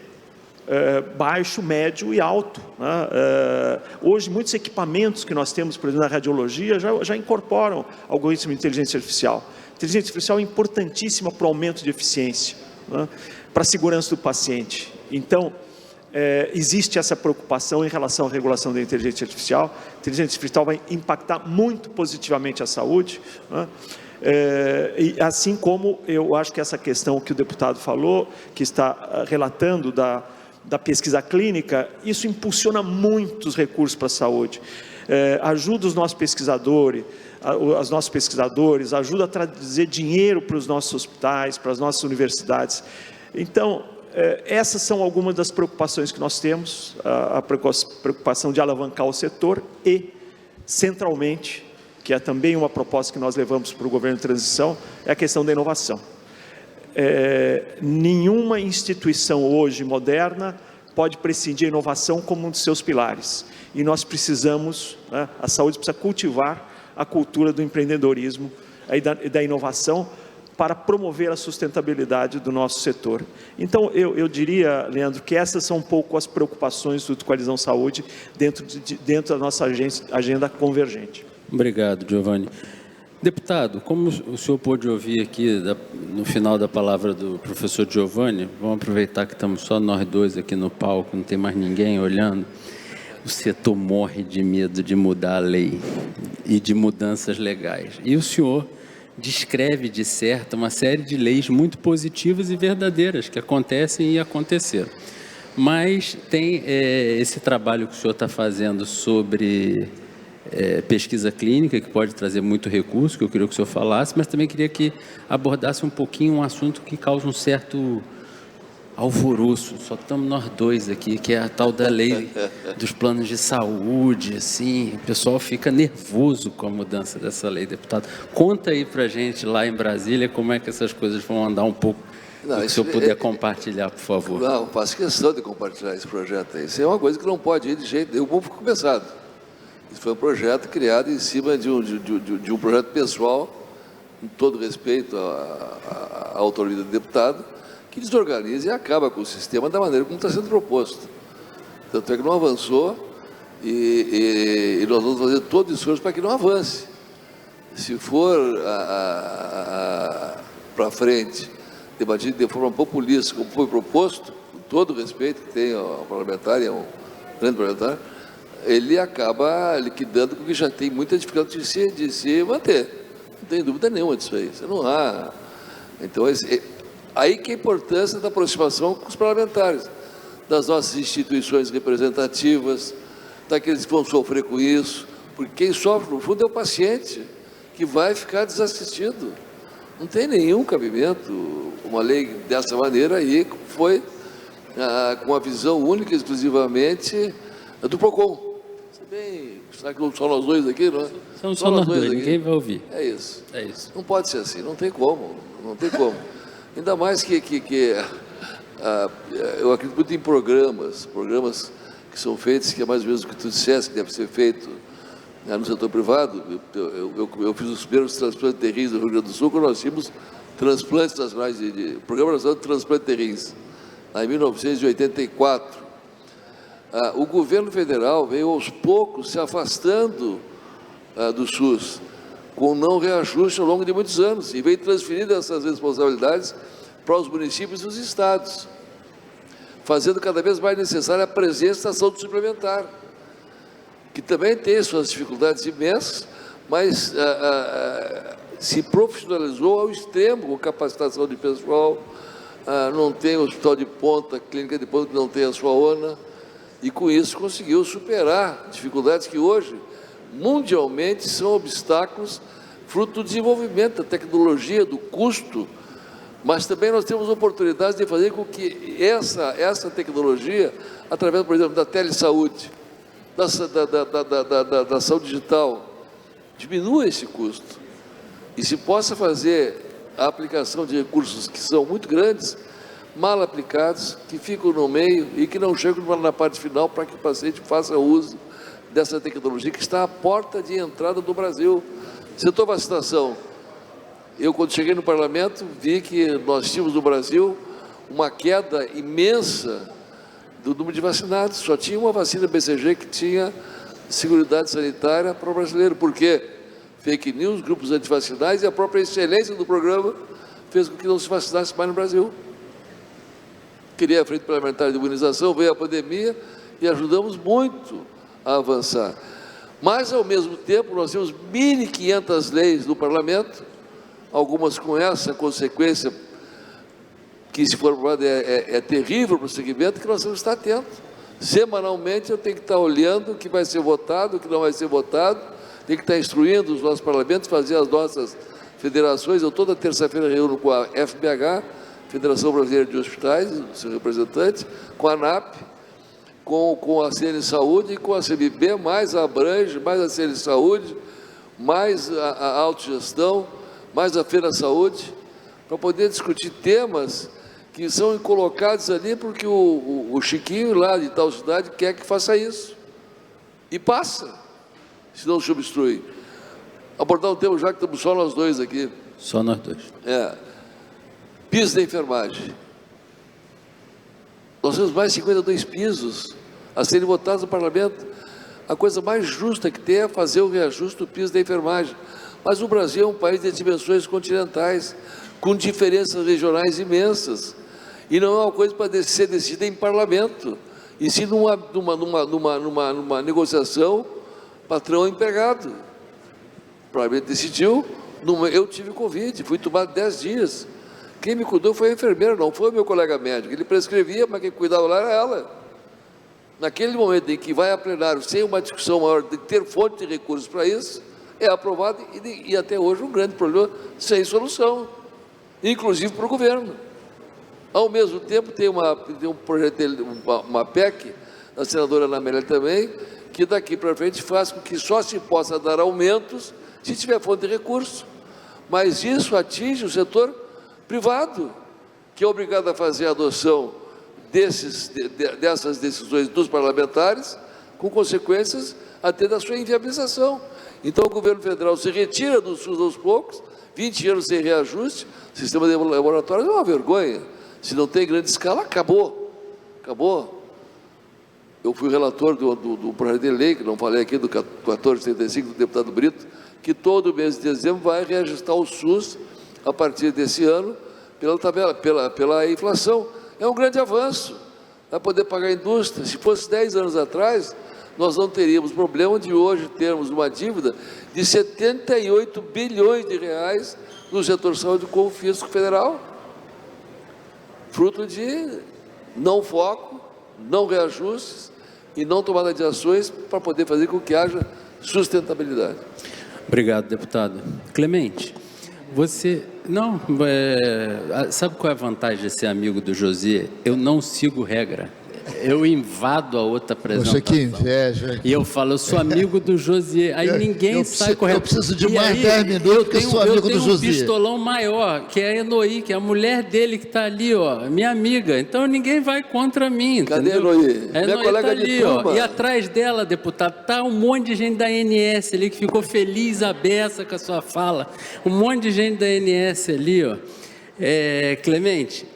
S2: baixo, médio e alto, né? Hoje, muitos equipamentos que nós temos, por exemplo, na radiologia, já incorporam algoritmos de inteligência artificial. A inteligência artificial é importantíssima para o aumento de eficiência, né? Para a segurança do paciente. Então, existe essa preocupação em relação à regulação da inteligência artificial. A inteligência artificial vai impactar muito positivamente a saúde, né? E assim como eu acho que essa questão que o deputado falou, que está relatando da pesquisa clínica, isso impulsiona muitos recursos para a saúde, ajuda os nossos pesquisadores, ajuda a trazer dinheiro para os nossos hospitais, para as nossas universidades. Então, essas são algumas das preocupações que nós temos, a preocupação de alavancar o setor e, centralmente, que é também uma proposta que nós levamos para o governo de transição, é a questão da inovação. Nenhuma instituição hoje moderna pode prescindir a inovação como um dos seus pilares. E nós precisamos, né, a saúde precisa cultivar a cultura do empreendedorismo e da inovação para promover a sustentabilidade do nosso setor. Então, eu diria, Leandro, que essas são um pouco as preocupações do Coalizão Saúde dentro da nossa agenda convergente.
S1: Obrigado, Giovanni. Deputado, como o senhor pôde ouvir aqui no final da palavra do professor Giovanni, vamos aproveitar que estamos só nós dois aqui no palco, não tem mais ninguém olhando. O setor morre de medo de mudar a lei e de mudanças legais. E o senhor descreve, disserta, uma série de leis muito positivas e verdadeiras que acontecem e aconteceram. Mas tem esse trabalho que o senhor está fazendo sobre pesquisa clínica, que pode trazer muito recurso, que eu queria que o senhor falasse, mas também queria que abordasse um pouquinho um assunto que causa um certo alvoroço, só estamos nós dois aqui, que é a tal da lei dos planos de saúde, assim, o pessoal fica nervoso com a mudança dessa lei, deputado. Conta aí para a gente, lá em Brasília, como é que essas coisas vão andar um pouco, se o senhor puder compartilhar, por favor.
S3: Não, faço questão de compartilhar esse projeto aí. Isso é uma coisa que não pode ir de jeito nenhum, vamos começado. Isso foi um projeto criado em cima de um projeto pessoal com todo respeito à autoria do deputado, que desorganiza e acaba com o sistema da maneira como está sendo proposto. Tanto é que não avançou e nós vamos fazer todo o esforço para que não avance. Se for para frente, debatido de forma populista, como foi proposto, com todo o respeito que tem ao parlamentar, e é um grande parlamentar, ele acaba liquidando porque já tem muita dificuldade de se manter. Não tem dúvida nenhuma disso aí. Você não há. Então, aí que é a importância da aproximação com os parlamentares, das nossas instituições representativas, daqueles que vão sofrer com isso, porque quem sofre, no fundo, é o paciente, que vai ficar desassistido. Não tem nenhum cabimento uma lei dessa maneira aí, foi com a visão única, exclusivamente, do PROCON. Será que não são nós dois aqui, não é?
S1: São só nós dois, ninguém vai ouvir.
S3: É isso.
S1: É isso.
S3: Não pode ser assim, não tem como, não tem como. Ainda mais que eu acredito muito em programas que são feitos, que é mais ou menos o que tu disseste, que deve ser feito no setor privado. Eu fiz os primeiros transplantes de rins do Rio Grande do Sul, quando nós tínhamos transplantes nacionais, Programa Nacional de Transplante de Rins, lá em 1984. O governo federal veio aos poucos se afastando do SUS, com não reajuste ao longo de muitos anos, e veio transferindo essas responsabilidades para os municípios e os estados, fazendo cada vez mais necessária a presença da saúde suplementar, que também tem suas dificuldades imensas, mas se profissionalizou ao extremo, com capacitação de pessoal, não tem hospital de ponta, clínica de ponta que não tem a sua ONA, e com isso conseguiu superar dificuldades que hoje, mundialmente, são obstáculos fruto do desenvolvimento da tecnologia, do custo, mas também nós temos oportunidades de fazer com que essa tecnologia, através, por exemplo, da telesaúde, da saúde digital, diminua esse custo e se possa fazer a aplicação de recursos que são muito grandes, mal aplicados, que ficam no meio e que não chegam na parte final para que o paciente faça uso dessa tecnologia que está à porta de entrada do Brasil. Setor vacinação. Eu, quando cheguei no parlamento, vi que nós tínhamos no Brasil uma queda imensa do número de vacinados. Só tinha uma vacina BCG que tinha seguridade sanitária para o brasileiro. Por quê? Fake news, grupos antivacinais e a própria excelência do programa fez com que não se vacinasse mais no Brasil. Queria a frente parlamentar de imunização, veio a pandemia e ajudamos muito a avançar. Mas, ao mesmo tempo, nós temos 1.500 leis no parlamento, algumas com essa consequência, que se for aprovada é terrível para o segmento, que nós temos que estar atentos. Semanalmente eu tenho que estar olhando o que vai ser votado, o que não vai ser votado, tenho que estar instruindo os nossos parlamentos, fazer as nossas federações. Eu toda terça-feira reúno com a FBH, Federação Brasileira de Hospitais, seu representante, com a ANAP, com a CN Saúde e com a CBB, mais a Abrange, mais a CN Saúde, mais a autogestão, mais a Feira Saúde, para poder discutir temas que são colocados ali porque o Chiquinho lá de tal cidade quer que faça isso. E passa, se não se obstrui. Abordar um tema já que estamos só nós dois aqui.
S1: Só nós dois.
S3: Piso da enfermagem. Nós temos mais de 52 pisos a serem votados no parlamento. A coisa mais justa que tem é fazer o reajuste do piso da enfermagem. Mas o Brasil é um país de dimensões continentais, com diferenças regionais imensas. E não é uma coisa para ser decidida em parlamento, e sim numa negociação patrão-empregado. O parlamento decidiu, eu tive Covid, fui tomado 10 dias. Quem me cuidou foi a enfermeira, não foi o meu colega médico. Ele prescrevia, mas quem cuidava lá era ela. Naquele momento em que vai a plenário sem uma discussão maior de ter fonte de recursos para isso, é aprovado e até hoje um grande problema sem solução, inclusive para o governo. Ao mesmo tempo tem um projeto, uma PEC, da senadora Ana Amélia também, que daqui para frente faz com que só se possa dar aumentos se tiver fonte de recursos. Mas isso atinge o setor privado, que é obrigado a fazer a adoção dessas decisões dos parlamentares, com consequências até da sua inviabilização. Então o governo federal se retira do SUS aos poucos 20 anos sem reajuste, o sistema de laboratórios é uma vergonha. Se não tem grande escala, acabou. Eu fui relator do projeto de lei, que não falei aqui, do 1435, do deputado Brito, que todo mês de dezembro vai reajustar o SUS, a partir desse ano, pela tabela, pela inflação. É um grande avanço. Vai poder pagar a indústria. Se fosse 10 anos atrás, nós não teríamos problema de hoje termos uma dívida de 78 bilhões de reais no setor saúde com o fisco federal, fruto de não foco, não reajustes e não tomada de ações para poder fazer com que haja sustentabilidade.
S1: Obrigado, deputado. Clemente, você... Não, sabe qual é a vantagem de ser amigo do José? Eu não sigo regra. Eu invado a outra apresentação.
S4: Poxa, que inveja.
S1: E eu falo, eu sou amigo do José. Aí ninguém sai correto.
S4: Eu preciso de mais 10 minutos, porque eu sou amigo do José.
S1: Eu tenho um pistolão maior, que é a Enoí, que é a mulher dele que está ali, ó, minha amiga. Então ninguém vai contra mim.
S3: Cadê a Enoí? Minha colega tá ali, ó.
S1: E atrás dela, deputado, está um monte de gente da ANS ali que ficou feliz a beça com a sua fala. Um monte de gente da ANS ali, ó. Clemente,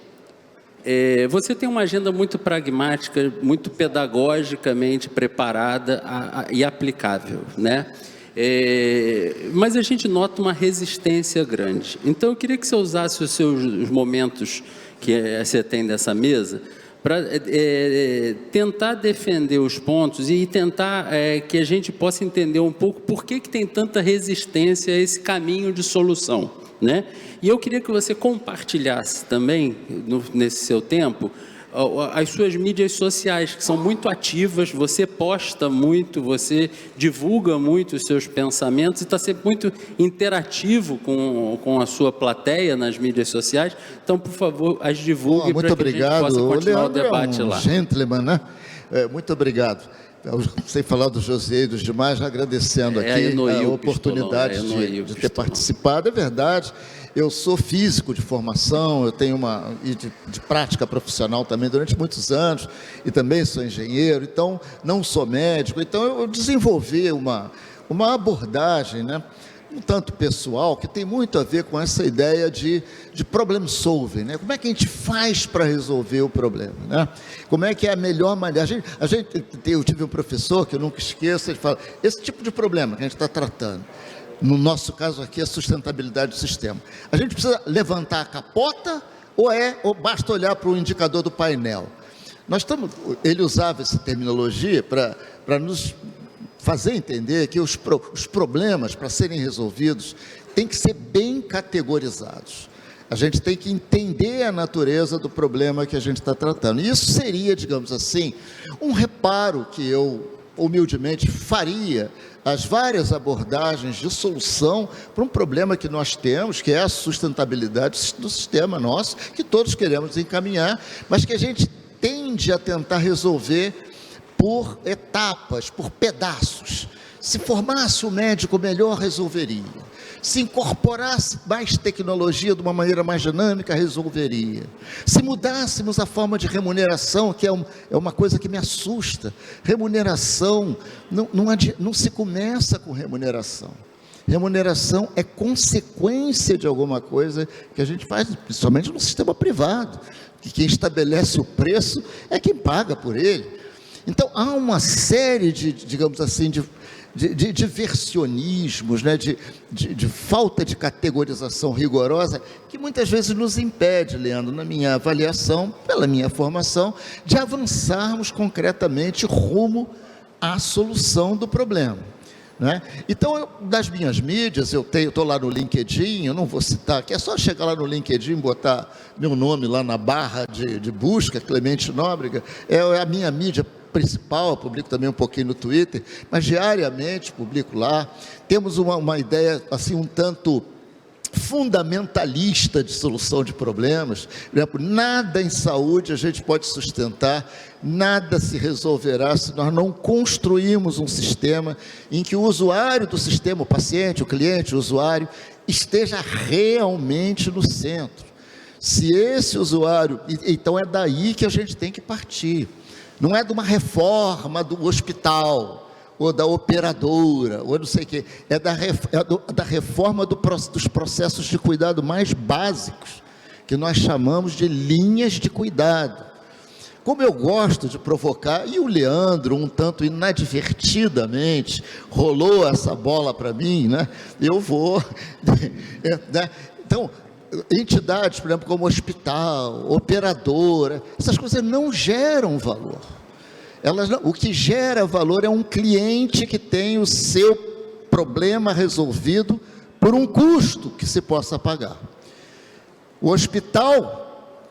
S1: você tem uma agenda muito pragmática, muito pedagogicamente preparada e aplicável, né? Mas a gente nota uma resistência grande. Então, eu queria que você usasse os momentos que você tem dessa mesa para tentar defender os pontos e tentar que a gente possa entender um pouco por que tem tanta resistência a esse caminho de solução, né? E eu queria que você compartilhasse também, nesse seu tempo, as suas mídias sociais, que são muito ativas, você posta muito, você divulga muito os seus pensamentos e está sempre muito interativo com a sua plateia nas mídias sociais. Então, por favor, as divulgue para que a gente possa continuar o debate lá.
S4: Gentleman, né? Muito obrigado. Sem falar do José e dos demais, agradecendo aqui a oportunidade de ter participado. É verdade, eu sou físico de formação, eu tenho de prática profissional também durante muitos anos, e também sou engenheiro, então não sou médico, então eu desenvolvi uma abordagem, né, um tanto pessoal, que tem muito a ver com essa ideia de problem solving, né? Como é que a gente faz para resolver o problema, né? Como é que é a melhor maneira? Eu tive um professor que eu nunca esqueço, ele fala, esse tipo de problema que a gente está tratando, no nosso caso aqui, a sustentabilidade do sistema, a gente precisa levantar a capota ou basta olhar para o indicador do painel? Ele usava essa terminologia para nos fazer entender que os problemas, para serem resolvidos, têm que ser bem categorizados. A gente tem que entender a natureza do problema que a gente está tratando. E isso seria, digamos assim, um reparo que eu, humildemente, faria às várias abordagens de solução para um problema que nós temos, que é a sustentabilidade do sistema nosso, que todos queremos encaminhar, mas que a gente tende a tentar resolver por etapas, por pedaços. Se formasse o médico melhor, resolveria. Se incorporasse mais tecnologia de uma maneira mais dinâmica, resolveria. Se mudássemos a forma de remuneração, que é uma coisa que me assusta. Remuneração, não se começa com remuneração. Remuneração é consequência de alguma coisa que a gente faz, principalmente no sistema privado, que quem estabelece o preço é quem paga por ele. Então, há uma série digamos assim, de diversionismos, né, de falta de categorização rigorosa, que muitas vezes nos impede, Leandro, na minha avaliação, pela minha formação, de avançarmos concretamente rumo à solução do problema, né? Então, das minhas mídias, eu estou lá no LinkedIn, eu não vou citar aqui, é só chegar lá no LinkedIn, botar meu nome lá na barra de busca, Clemente Nóbrega, é a minha mídia principal, eu publico também um pouquinho no Twitter, mas diariamente publico lá. Temos uma ideia assim um tanto fundamentalista de solução de problemas. Por exemplo, nada em saúde a gente pode sustentar, nada se resolverá se nós não construirmos um sistema em que o usuário do sistema, o paciente, o cliente, o usuário, esteja realmente no centro. Se esse usuário, então é daí que a gente tem que partir. Não é de uma reforma do hospital, ou da operadora, ou não sei o quê. É da reforma dos processos de cuidado mais básicos, que nós chamamos de linhas de cuidado. Como eu gosto de provocar, e o Leandro, um tanto inadvertidamente, rolou essa bola para mim, né? Eu vou... né? Então, entidades, por exemplo, como hospital, operadora, essas coisas não geram valor. O que gera valor é um cliente que tem o seu problema resolvido por um custo que se possa pagar. O hospital,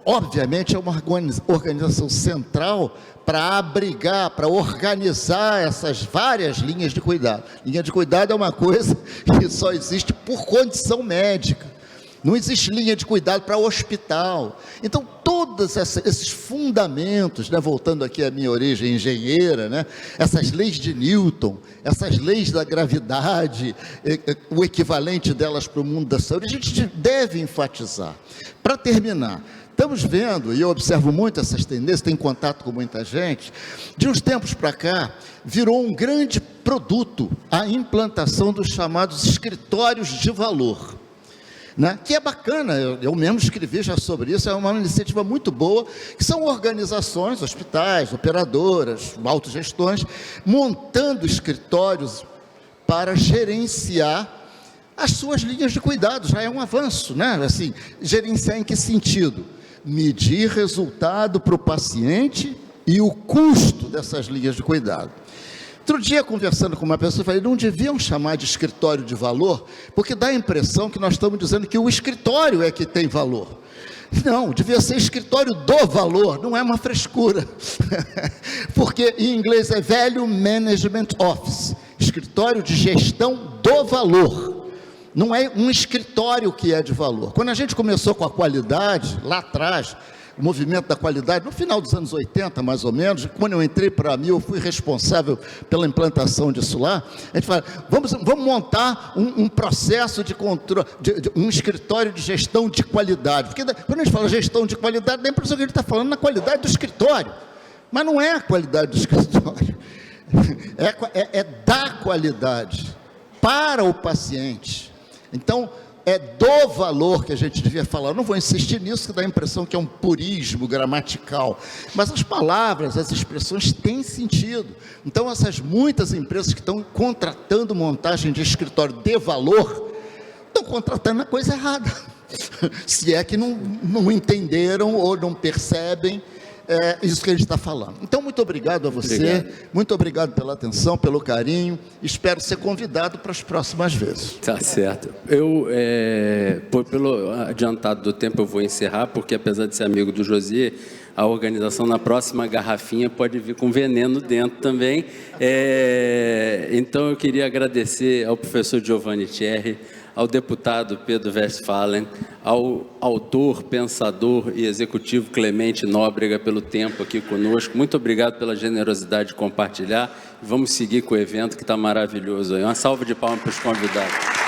S4: obviamente, é uma organização central para abrigar, para organizar essas várias linhas de cuidado. Linha de cuidado é uma coisa que só existe por condição médica. Não existe linha de cuidado para hospital. Então, todos esses fundamentos, né, voltando aqui à minha origem engenheira, né, essas leis de Newton, essas leis da gravidade, o equivalente delas para o mundo da saúde, a gente deve enfatizar. Para terminar, estamos vendo, e eu observo muito essas tendências, tenho contato com muita gente, de uns tempos para cá, virou um grande produto a implantação dos chamados escritórios de valor. Né? Que é bacana, eu mesmo escrevi já sobre isso, é uma iniciativa muito boa, que são organizações, hospitais, operadoras, autogestões, montando escritórios para gerenciar as suas linhas de cuidado. Já é um avanço, né? Assim, gerenciar em que sentido? Medir resultado para o paciente e o custo dessas linhas de cuidado. Outro dia, conversando com uma pessoa, eu falei, não deviam chamar de escritório de valor, porque dá a impressão que nós estamos dizendo que o escritório é que tem valor. Não, devia ser escritório do valor, não é uma frescura. Porque em inglês é Value Management Office, escritório de gestão do valor. Não é um escritório que é de valor. Quando a gente começou com a qualidade, lá atrás, o movimento da qualidade, no final dos anos 80, mais ou menos, quando eu entrei para a AMIL, eu fui responsável pela implantação disso lá, a gente fala, vamos montar um processo de controle, um escritório de gestão de qualidade, porque quando a gente fala gestão de qualidade, dá a impressão que a gente está falando na qualidade do escritório, mas não é a qualidade do escritório, é da qualidade para o paciente. Então, é do valor que a gente devia falar. Eu não vou insistir nisso, que dá a impressão que é um purismo gramatical, mas as palavras, as expressões têm sentido. Então, essas muitas empresas que estão contratando montagem de escritório de valor, estão contratando a coisa errada, se é que não entenderam ou não percebem isso que a gente está falando. Então, muito obrigado a você, muito obrigado pela atenção, pelo carinho, espero ser convidado para as próximas vezes.
S1: Tá certo. Pelo adiantado do tempo, eu vou encerrar, porque apesar de ser amigo do José, a organização na próxima garrafinha pode vir com veneno dentro também. Então, eu queria agradecer ao professor Giovanni Thierry, ao deputado Pedro Westphalen, ao autor, pensador e executivo Clemente Nóbrega pelo tempo aqui conosco. Muito obrigado pela generosidade de compartilhar. Vamos seguir com o evento que está maravilhoso aí. Uma salva de palmas para os convidados.